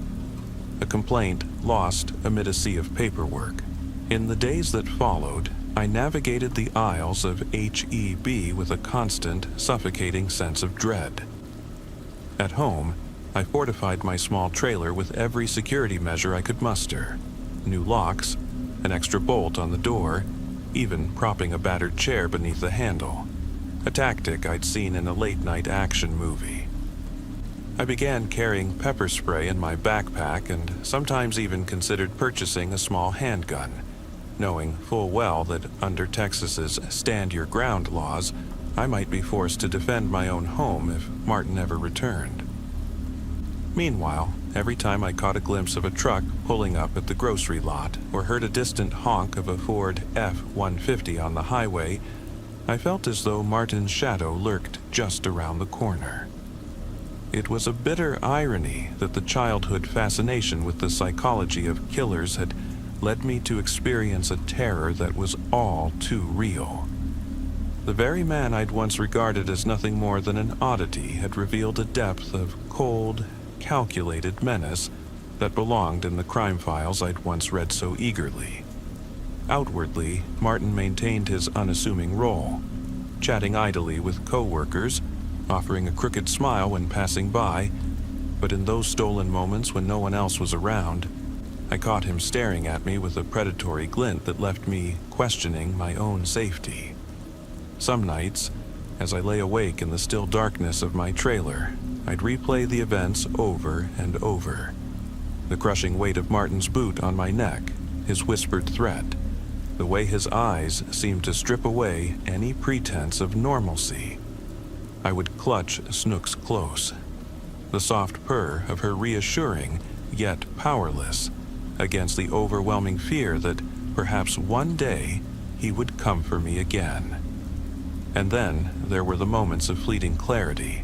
[SPEAKER 1] a complaint lost amid a sea of paperwork. In the days that followed, I navigated the aisles of HEB with a constant, suffocating sense of dread. At home, I fortified my small trailer with every security measure I could muster: new locks, an extra bolt on the door, even propping a battered chair beneath the handle, a tactic I'd seen in a late-night action movie. I began carrying pepper spray in my backpack and sometimes even considered purchasing a small handgun, knowing full well that under Texas's stand-your-ground laws, I might be forced to defend my own home if Martin ever returned. Meanwhile, every time I caught a glimpse of a truck pulling up at the grocery lot or heard a distant honk of a Ford F-150 on the highway, I felt as though Martin's shadow lurked just around the corner. It was a bitter irony that the childhood fascination with the psychology of killers had led me to experience a terror that was all too real. The very man I'd once regarded as nothing more than an oddity had revealed a depth of cold, calculated menace that belonged in the crime files I'd once read so eagerly. Outwardly, Martin maintained his unassuming role, chatting idly with co-workers, offering a crooked smile when passing by, but in those stolen moments when no one else was around, I caught him staring at me with a predatory glint that left me questioning my own safety. Some nights, as I lay awake in the still darkness of my trailer, I'd replay the events over and over. The crushing weight of Martin's boot on my neck, his whispered threat, the way his eyes seemed to strip away any pretense of normalcy. I would clutch Snooks close, the soft purr of her reassuring, yet powerless, against the overwhelming fear that perhaps one day he would come for me again. And then there were the moments of fleeting clarity,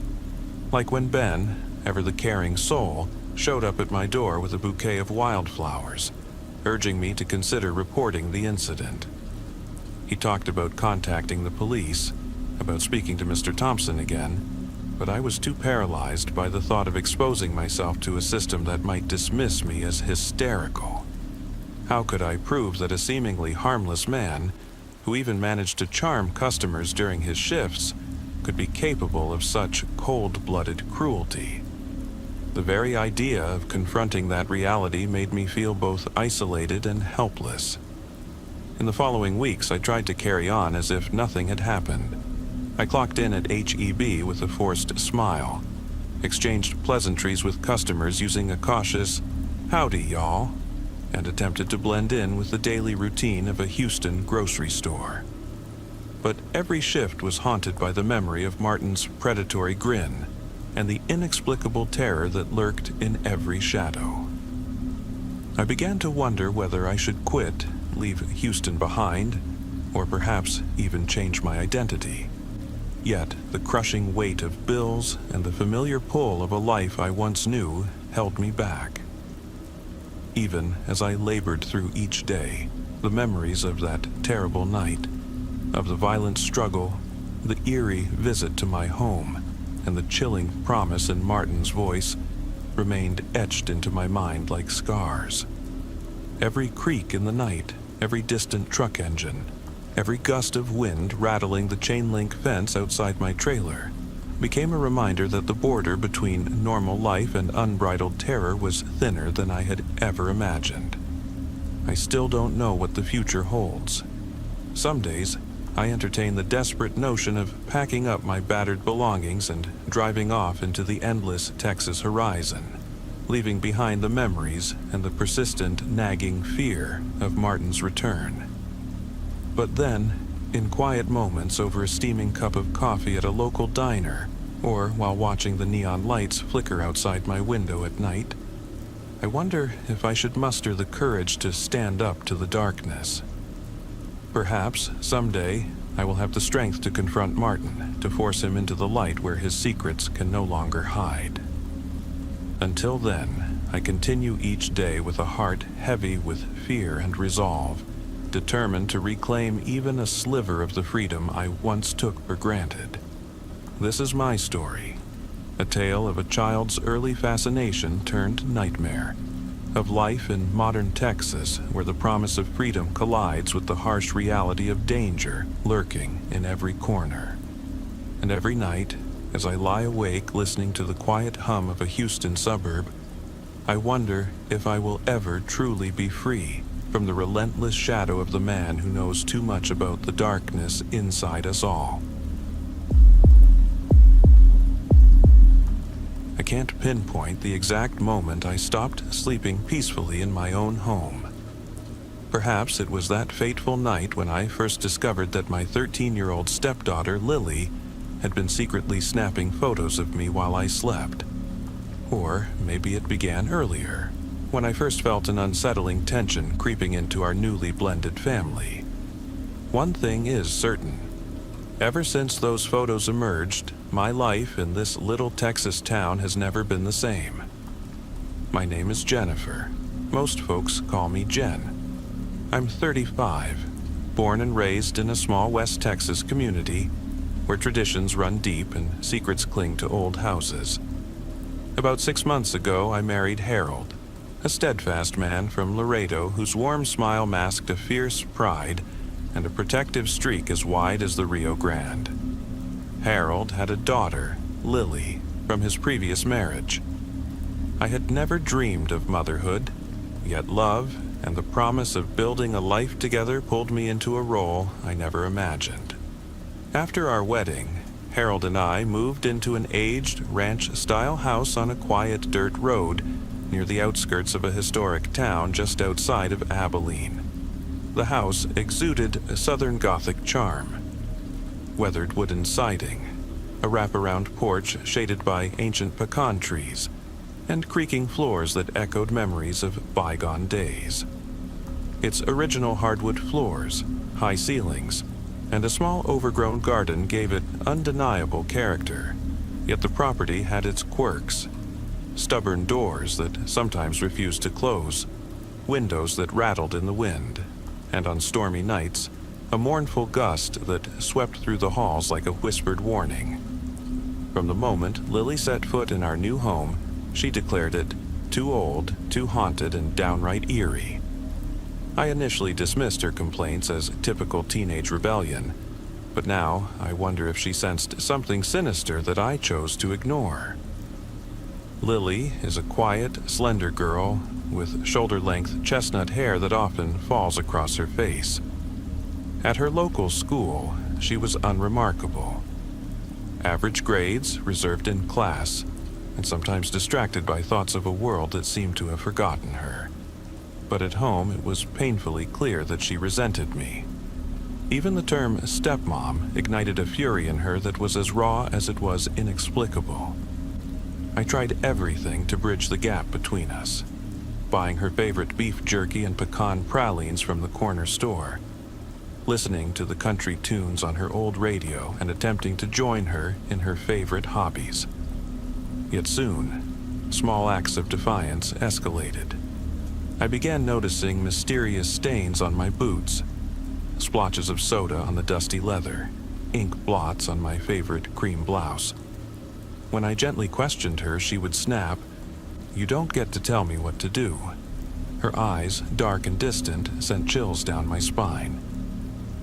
[SPEAKER 1] like when Ben, ever the caring soul, showed up at my door with a bouquet of wildflowers, urging me to consider reporting the incident. He talked about contacting the police, about speaking to Mr. Thompson again, but I was too paralyzed by the thought of exposing myself to a system that might dismiss me as hysterical. How could I prove that a seemingly harmless man, who even managed to charm customers during his shifts, could be capable of such cold-blooded cruelty? The very idea of confronting that reality made me feel both isolated and helpless. In the following weeks, I tried to carry on as if nothing had happened. I clocked in at HEB with a forced smile, exchanged pleasantries with customers using a cautious, "Howdy, y'all," and attempted to blend in with the daily routine of a Houston grocery store. But every shift was haunted by the memory of Martin's predatory grin and the inexplicable terror that lurked in every shadow. I I began to wonder whether I should quit, leave Houston behind, or perhaps even change my identity. Yet the crushing weight of bills and the familiar pull of a life I once knew held me back. Even as I labored through each day, the memories of that terrible night, of the violent struggle, the eerie visit to my home, and the chilling promise in Martin's voice remained etched into my mind like scars. Every creak in the night, every distant truck engine, every gust of wind rattling the chain-link fence outside my trailer became a reminder that the border between normal life and unbridled terror was thinner than I had ever imagined. I still don't know what the future holds. Some days, I entertain the desperate notion of packing up my battered belongings and driving off into the endless Texas horizon, leaving behind the memories and the persistent nagging fear of Martin's return. But then, in quiet moments over a steaming cup of coffee at a local diner, or while watching the neon lights flicker outside my window at night, I wonder if I should muster the courage to stand up to the darkness. Perhaps, someday, I will have the strength to confront Martin, to force him into the light where his secrets can no longer hide. Until then, I continue each day with a heart heavy with fear and resolve, determined to reclaim even a sliver of the freedom I once took for granted. This is my story, a tale of a child's early fascination turned nightmare, of life in modern Texas where the promise of freedom collides with the harsh reality of danger lurking in every corner. And every night, as I lie awake listening to the quiet hum of a Houston suburb, I wonder if I will ever truly be free from the relentless shadow of the man who knows too much about the darkness inside us all. I can't pinpoint the exact moment I stopped sleeping peacefully in my own home. Perhaps it was that fateful night when I first discovered that my 13-year-old stepdaughter, Lily, had been secretly snapping photos of me while I slept. Or maybe it began earlier, when I first felt an unsettling tension creeping into our newly blended family. One thing is certain. Ever since those photos emerged, my life in this little Texas town has never been the same. My name is Jennifer. Most folks call me Jen. I'm 35, born and raised in a small West Texas community where traditions run deep and secrets cling to old houses. About 6 months ago, I married Harold, a steadfast man from Laredo whose warm smile masked a fierce pride and a protective streak as wide as the Rio Grande. Harold had a daughter, Lily, from his previous marriage. I had never dreamed of motherhood, yet love and the promise of building a life together pulled me into a role I never imagined. After our wedding, Harold and I moved into an aged ranch-style house on a quiet dirt road near the outskirts of a historic town just outside of Abilene. The house exuded a Southern Gothic charm. Weathered wooden siding, a wraparound porch shaded by ancient pecan trees, and creaking floors that echoed memories of bygone days. Its original hardwood floors, high ceilings, and a small overgrown garden gave it undeniable character, yet the property had its quirks. Stubborn doors that sometimes refused to close, windows that rattled in the wind, and on stormy nights, a mournful gust that swept through the halls like a whispered warning. From the moment Lily set foot in our new home, she declared it too old, too haunted, and downright eerie. I initially dismissed her complaints as typical teenage rebellion, but now I wonder if she sensed something sinister that I chose to ignore. Lily is a quiet, slender girl with shoulder-length chestnut hair that often falls across her face. At her local school, she was unremarkable. Average grades, reserved in class, and sometimes distracted by thoughts of a world that seemed to have forgotten her. But at home, it was painfully clear that she resented me. Even the term stepmom ignited a fury in her that was as raw as it was inexplicable. I tried everything to bridge the gap between us. buying her favorite beef jerky and pecan pralines from the corner store, listening to the country tunes on her old radio and attempting to join her in her favorite hobbies. Yet soon, small acts of defiance escalated. I began noticing mysterious stains on my boots, splotches of soda on the dusty leather, ink blots on my favorite cream blouse. When I gently questioned her, she would snap, "You don't get to tell me what to do." Her eyes, dark and distant, sent chills down my spine.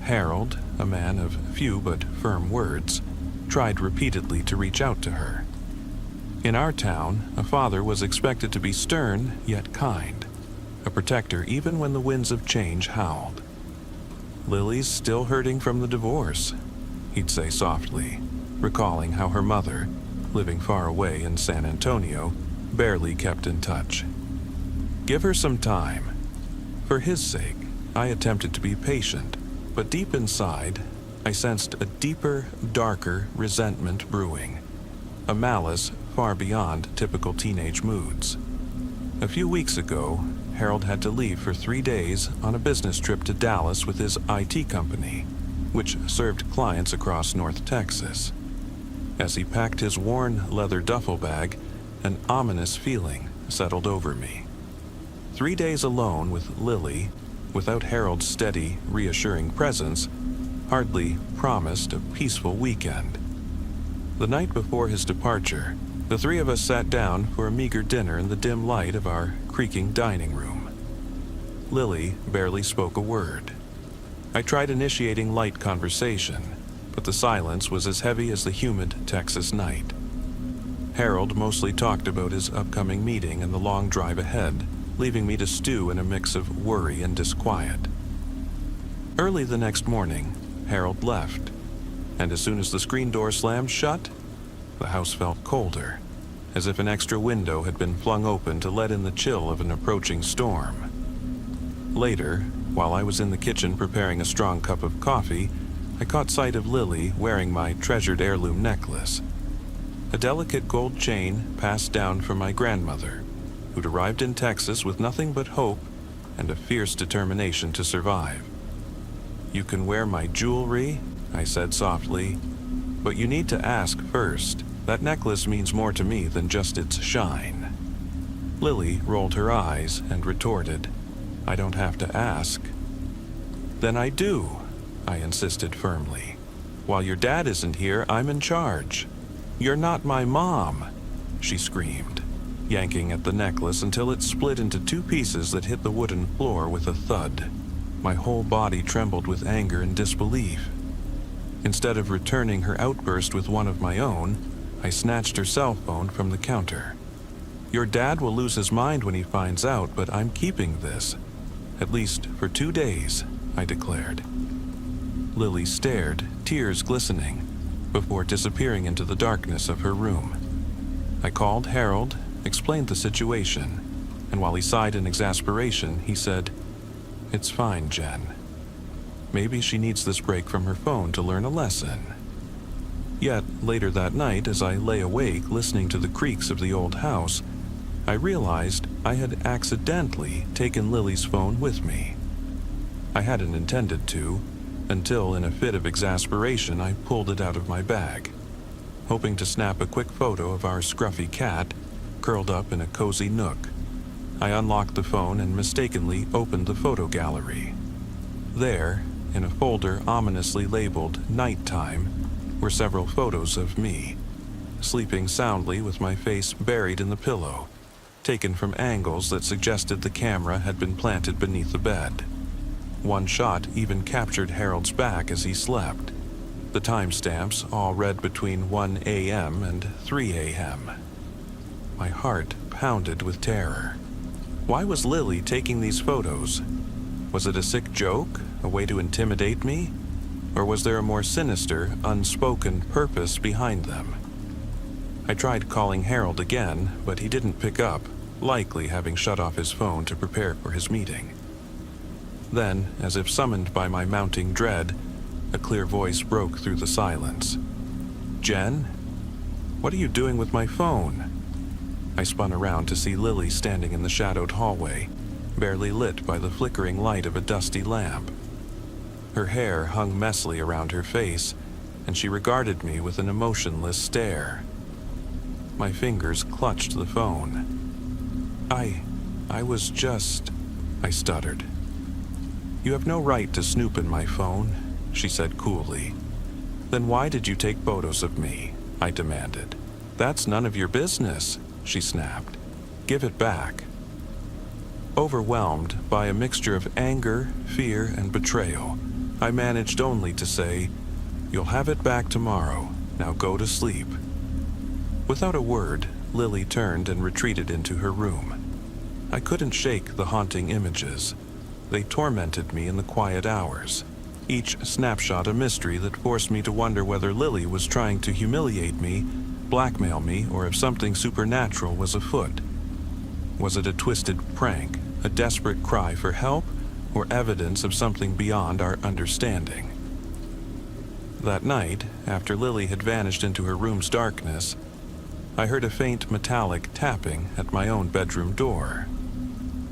[SPEAKER 1] Harold, a man of few but firm words, tried repeatedly to reach out to her. In our town, a father was expected to be stern yet kind, a protector even when the winds of change howled. "Lily's still hurting from the divorce," he'd say softly, recalling how her mother, living far away in San Antonio, barely kept in touch. "Give her some time." For his sake, I attempted to be patient, but deep inside, I sensed a deeper, darker resentment brewing, a malice far beyond typical teenage moods. A few weeks ago, Harold had to leave for 3 days on a business trip to Dallas with his IT company, which served clients across North Texas. As he packed his worn leather duffel bag, an ominous feeling settled over me. 3 days alone with Lily, without Harold's steady, reassuring presence, hardly promised a peaceful weekend. The night before his departure, the three of us sat down for a meager dinner in the dim light of our creaking dining room. Lily barely spoke a word. I tried initiating light conversation, but the silence was as heavy as the humid Texas night. Harold mostly talked about his upcoming meeting and the long drive ahead, leaving me to stew in a mix of worry and disquiet. Early the next morning, Harold left, and as soon as the screen door slammed shut, the house felt colder, as if an extra window had been flung open to let in the chill of an approaching storm. Later, while I was in the kitchen preparing a strong cup of coffee, I caught sight of Lily wearing my treasured heirloom necklace, a delicate gold chain passed down from my grandmother, who'd arrived in Texas with nothing but hope and a fierce determination to survive. "You can wear my jewelry," I said softly, "but you need to ask first. That necklace means more to me than just its shine." Lily rolled her eyes and retorted, "I don't have to ask." "Then I do," I insisted firmly. "While your dad isn't here, I'm in charge." "You're not my mom," she screamed, yanking at the necklace until it split into 2 pieces that hit the wooden floor with a thud. My whole body trembled with anger and disbelief. Instead of returning her outburst with one of my own, I snatched her cell phone from the counter. "Your dad will lose his mind when he finds out, but I'm keeping this. At least for 2 days, I declared. Lily stared, tears glistening, before disappearing into the darkness of her room. I called Harold, explained the situation, and while he sighed in exasperation, he said, "It's fine, Jen. Maybe she needs this break from her phone to learn a lesson." Yet, later that night, as I lay awake listening to the creaks of the old house, I realized I had accidentally taken Lily's phone with me. I hadn't intended to, until in a fit of exasperation I pulled it out of my bag, hoping to snap a quick photo of our scruffy cat curled up in a cozy nook. I unlocked the phone and mistakenly opened the photo gallery. There, in a folder ominously labeled "Nighttime," were several photos of me, sleeping soundly with my face buried in the pillow, taken from angles that suggested the camera had been planted beneath the bed. One shot even captured Harold's back as he slept, the timestamps all read between 1 a.m. and 3 a.m. My heart pounded with terror. Why was Lily taking these photos? Was it a sick joke, a way to intimidate me? Or was there a more sinister, unspoken purpose behind them? I tried calling Harold again, but he didn't pick up, likely having shut off his phone to prepare for his meeting. Then, as if summoned by my mounting dread, a clear voice broke through the silence. "Jen? What are you doing with my phone?" I spun around to see Lily standing in the shadowed hallway, barely lit by the flickering light of a dusty lamp. Her hair hung messily around her face, and she regarded me with an emotionless stare. My fingers clutched the phone. I was just... I stuttered. "You have no right to snoop in my phone," she said coolly. "Then why did you take photos of me?" I demanded. "That's none of your business," she snapped. "Give it back." Overwhelmed by a mixture of anger, fear, and betrayal, I managed only to say, "You'll have it back tomorrow. Now go to sleep." Without a word, Lily turned and retreated into her room. I couldn't shake the haunting images. They tormented me in the quiet hours, each snapshot a mystery that forced me to wonder whether Lily was trying to humiliate me, blackmail me, or if something supernatural was afoot. Was it a twisted prank, a desperate cry for help, or evidence of something beyond our understanding? That night, after Lily had vanished into her room's darkness, I heard a faint metallic tapping at my own bedroom door.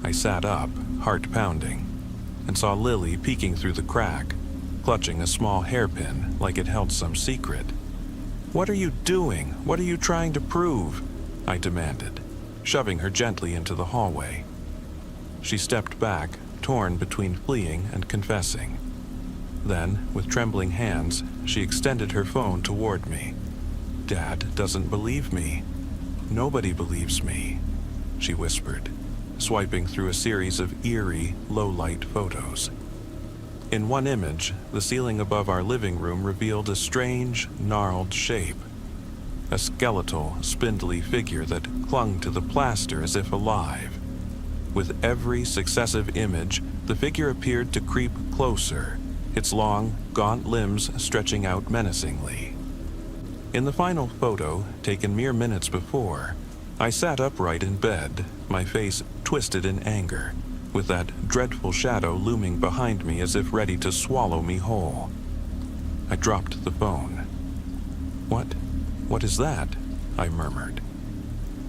[SPEAKER 1] I sat up, heart pounding, and saw Lily peeking through the crack, clutching a small hairpin like it held some secret. "What are you doing? What are you trying to prove?" I demanded, shoving her gently into the hallway. She stepped back, torn between fleeing and confessing. Then, with trembling hands, she extended her phone toward me. "Dad doesn't believe me. Nobody believes me," she whispered, swiping through a series of eerie, low-light photos. In one image, the ceiling above our living room revealed a strange, gnarled shape. A skeletal, spindly figure that clung to the plaster as if alive. With every successive image, the figure appeared to creep closer, its long, gaunt limbs stretching out menacingly. In the final photo, taken mere minutes before, I sat upright in bed, my face twisted in anger, with that dreadful shadow looming behind me as if ready to swallow me whole. I dropped the phone. What is that?" I murmured.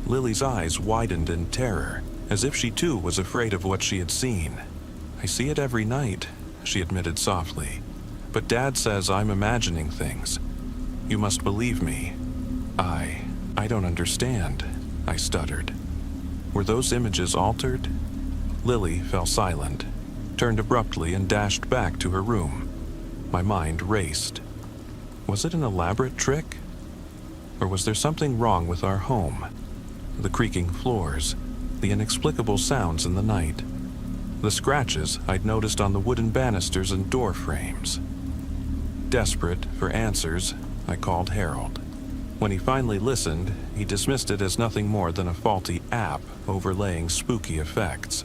[SPEAKER 1] Lily's eyes widened in terror, as if she too was afraid of what she had seen. "I see it every night," she admitted softly, "but Dad says I'm imagining things. You must believe me." I don't understand," I stuttered. "Were those images altered?" Lily fell silent, turned abruptly and dashed back to her room. My mind raced. Was it an elaborate trick? Or was there something wrong with our home? The creaking floors, the inexplicable sounds in the night, the scratches I'd noticed on the wooden banisters and door frames. Desperate for answers, I called Harold. When he finally listened, he dismissed it as nothing more than a faulty app overlaying spooky effects.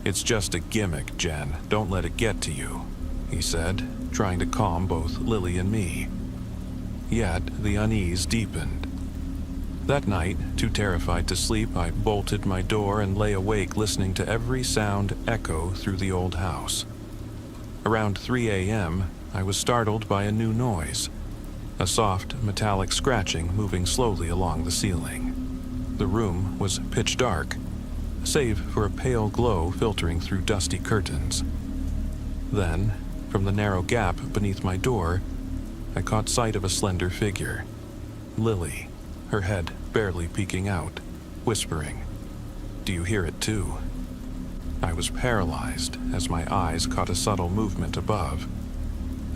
[SPEAKER 1] "It's just a gimmick, Jen. Don't let it get to you," he said, trying to calm both Lily and me. Yet the unease deepened. That night, too terrified to sleep, I bolted my door and lay awake listening to every sound echo through the old house. Around 3 a.m., I was startled by a new noise. A soft, metallic scratching moving slowly along the ceiling. The room was pitch dark, save for a pale glow filtering through dusty curtains. Then, from the narrow gap beneath my door, I caught sight of a slender figure. Lily, her head barely peeking out, whispering, "Do you hear it too?" I was paralyzed as my eyes caught a subtle movement above.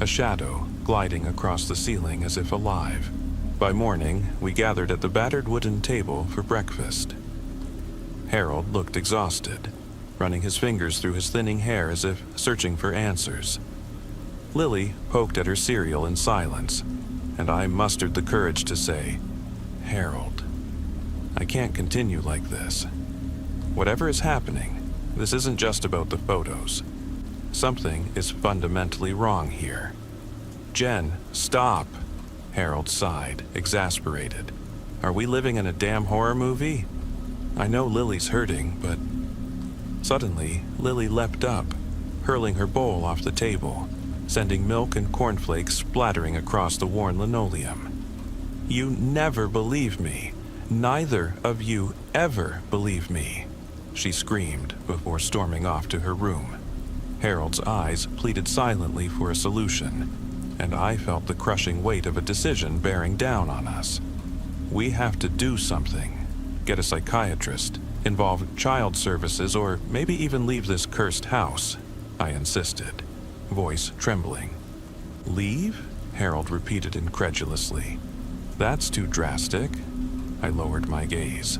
[SPEAKER 1] A shadow gliding across the ceiling as if alive. By morning, we gathered at the battered wooden table for breakfast. Harold looked exhausted, running his fingers through his thinning hair as if searching for answers. Lily poked at her cereal in silence, and I mustered the courage to say, "Harold, I can't continue like this. Whatever is happening, this isn't just about the photos. Something is fundamentally wrong here." "Jen, stop!" Harold sighed, exasperated. "Are we living in a damn horror movie? I know Lily's hurting, but..." Suddenly, Lily leapt up, hurling her bowl off the table, sending milk and cornflakes splattering across the worn linoleum. "You never believe me. Neither of you ever believe me, she screamed before storming off to her room. Harold's eyes pleaded silently for a solution, and I felt the crushing weight of a decision bearing down on us. We have to do something. Get a psychiatrist, involve child services, or maybe even leave this cursed house, I insisted, voice trembling. Leave? Harold repeated incredulously. That's too drastic. I lowered my gaze.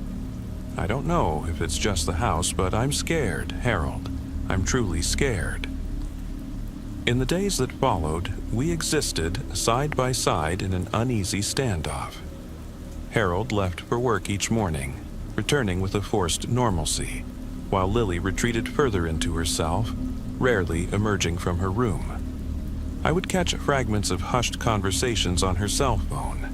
[SPEAKER 1] I don't know if it's just the house, but I'm scared, Harold. I'm truly scared. In the days that followed, we existed side by side in an uneasy standoff. Harold left for work each morning, returning with a forced normalcy, while Lily retreated further into herself, rarely emerging from her room. I would catch fragments of hushed conversations on her cell phone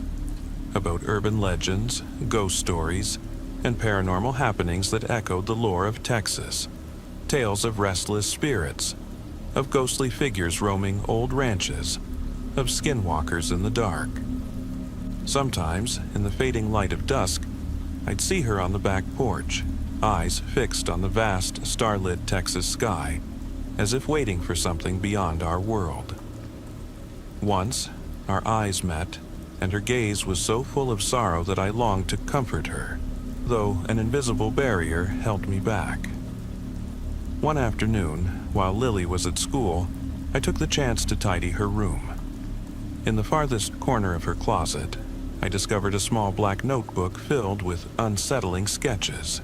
[SPEAKER 1] about urban legends, ghost stories, and paranormal happenings that echoed the lore of Texas. Tales of restless spirits, of ghostly figures roaming old ranches, of skinwalkers in the dark. Sometimes, in the fading light of dusk, I'd see her on the back porch, eyes fixed on the vast, starlit Texas sky, as if waiting for something beyond our world. Once, our eyes met, and her gaze was so full of sorrow that I longed to comfort her, though an invisible barrier held me back. One afternoon, while Lily was at school, I took the chance to tidy her room. In the farthest corner of her closet, I discovered a small black notebook filled with unsettling sketches.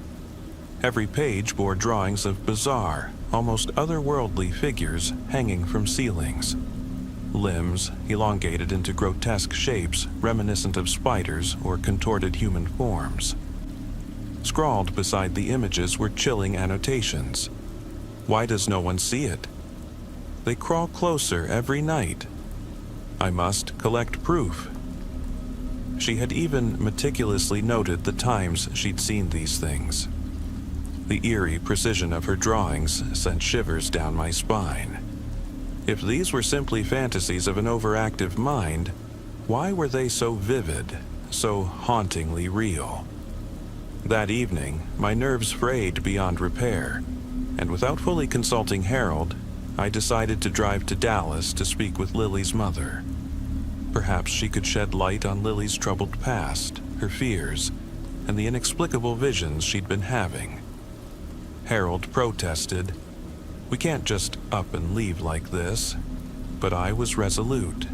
[SPEAKER 1] Every page bore drawings of bizarre, almost otherworldly figures hanging from ceilings. Limbs elongated into grotesque shapes reminiscent of spiders or contorted human forms. Scrawled beside the images were chilling annotations. Why does no one see it? They crawl closer every night. I must collect proof. She had even meticulously noted the times she'd seen these things. The eerie precision of her drawings sent shivers down my spine. If these were simply fantasies of an overactive mind, why were they so vivid, so hauntingly real? That evening, my nerves frayed beyond repair, and without fully consulting Harold, I decided to drive to Dallas to speak with Lily's mother. Perhaps she could shed light on Lily's troubled past, her fears, and the inexplicable visions she'd been having. Harold protested. We can't just up and leave like this. But I was resolute.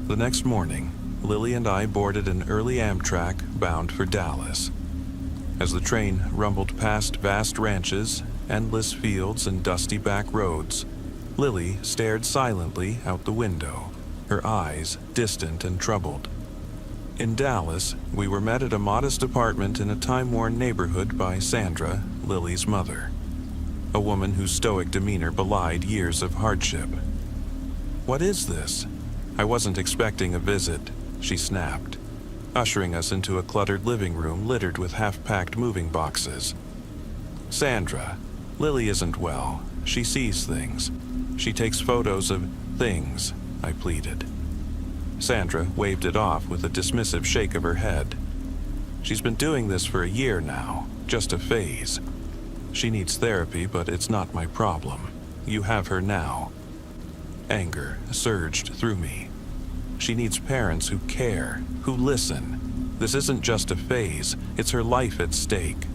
[SPEAKER 1] The next morning, Lily and I boarded an early Amtrak bound for Dallas. As the train rumbled past vast ranches, endless fields, and dusty back roads, Lily stared silently out the window, her eyes distant and troubled. In Dallas, we were met at a modest apartment in a time-worn neighborhood by Sandra, Lily's mother, a woman whose stoic demeanor belied years of hardship. "What is this? I wasn't expecting a visit," she snapped, ushering us into a cluttered living room littered with half-packed moving boxes. "Sandra, Lily isn't well. She sees things. She takes photos of things," I pleaded. Sandra waved it off with a dismissive shake of her head. "She's been doing this for a year now, just a phase. She needs therapy, but it's not my problem. You have her now." Anger surged through me. She needs parents who care, who listen. This isn't just a phase, it's her life at stake.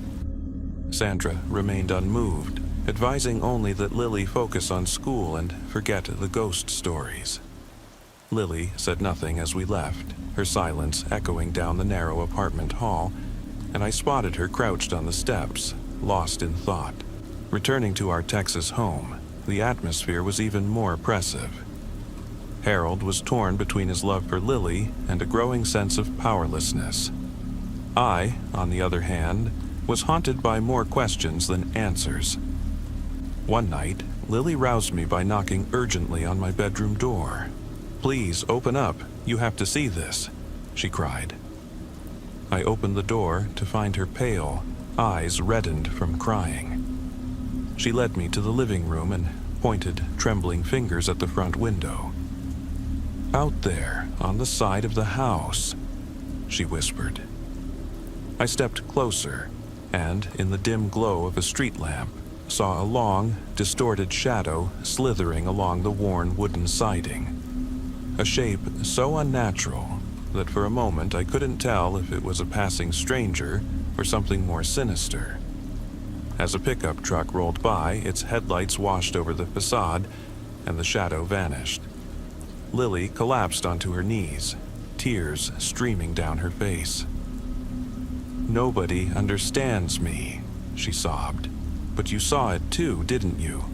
[SPEAKER 1] Sandra remained unmoved, advising only that Lily focus on school and forget the ghost stories. Lily said nothing as we left, her silence echoing down the narrow apartment hall, and I spotted her crouched on the steps, lost in thought. Returning to our Texas home, the atmosphere was even more oppressive. Harold was torn between his love for Lily and a growing sense of powerlessness. I, on the other hand, was haunted by more questions than answers. One night, Lily roused me by knocking urgently on my bedroom door. "Please, open up. You have to see this," she cried. I opened the door to find her pale, eyes reddened from crying. She led me to the living room and pointed trembling fingers at the front window. "Out there, on the side of the house," she whispered. I stepped closer, and in the dim glow of a street lamp, saw a long, distorted shadow slithering along the worn wooden siding. A shape so unnatural that for a moment I couldn't tell if it was a passing stranger or something more sinister. As a pickup truck rolled by, its headlights washed over the facade, and the shadow vanished. Lily collapsed onto her knees, tears streaming down her face. "Nobody understands me," she sobbed. "But you saw it too, didn't you?"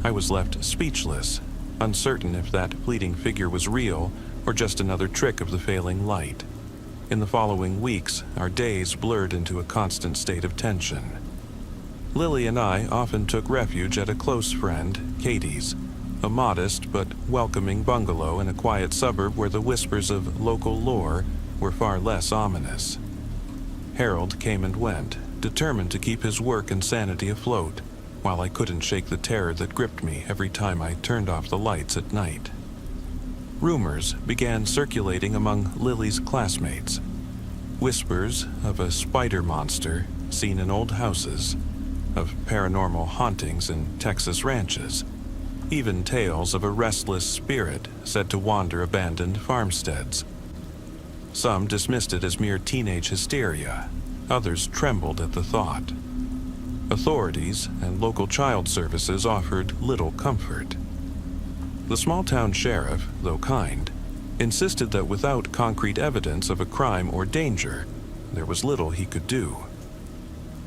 [SPEAKER 1] I was left speechless, uncertain if that fleeting figure was real or just another trick of the failing light. In the following weeks, our days blurred into a constant state of tension. Lily and I often took refuge at a close friend, Katie's, a modest but welcoming bungalow in a quiet suburb where the whispers of local lore were far less ominous. Harold came and went, determined to keep his work and sanity afloat, while I couldn't shake the terror that gripped me every time I turned off the lights at night. Rumors began circulating among Lily's classmates. Whispers of a spider monster seen in old houses, of paranormal hauntings in Texas ranches, even tales of a restless spirit said to wander abandoned farmsteads. Some dismissed it as mere teenage hysteria. Others trembled at the thought. Authorities and local child services offered little comfort. The small-town sheriff, though kind, insisted that without concrete evidence of a crime or danger, there was little he could do.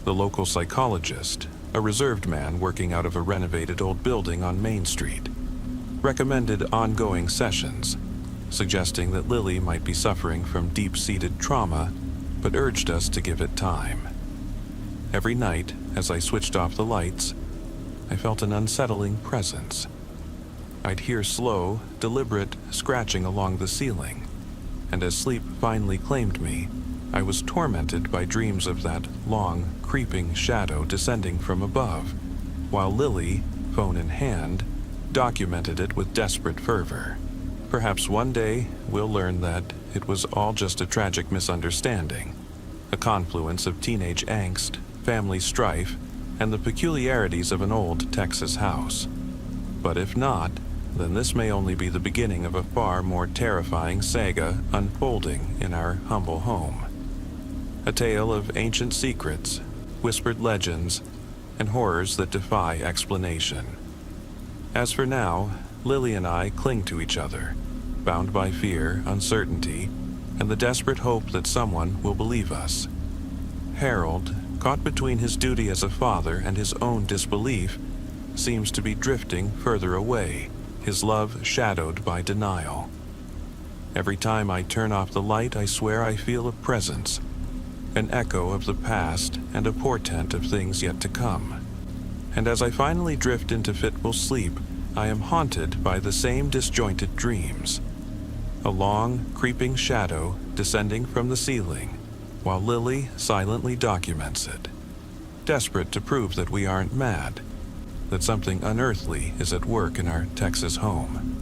[SPEAKER 1] The local psychologist, a reserved man working out of a renovated old building on Main Street, recommended ongoing sessions, suggesting that Lily might be suffering from deep-seated trauma, but urged us to give it time. Every night, as I switched off the lights, I felt an unsettling presence. I'd hear slow, deliberate scratching along the ceiling, and as sleep finally claimed me, I was tormented by dreams of that long, creeping shadow descending from above, while Lily, phone in hand, documented it with desperate fervor. Perhaps one day we'll learn that it was all just a tragic misunderstanding, a confluence of teenage angst, family strife, and the peculiarities of an old Texas house. But if not, then this may only be the beginning of a far more terrifying saga unfolding in our humble home. A tale of ancient secrets, whispered legends, and horrors that defy explanation. As for now, Lily and I cling to each other, bound by fear, uncertainty, and the desperate hope that someone will believe us. Harold, caught between his duty as a father and his own disbelief, seems to be drifting further away, his love shadowed by denial. Every time I turn off the light, I swear I feel a presence, an echo of the past and a portent of things yet to come. And as I finally drift into fitful sleep, I am haunted by the same disjointed dreams. A long, creeping shadow descending from the ceiling, while Lily silently documents it, desperate to prove that we aren't mad, that something unearthly is at work in our Texas home.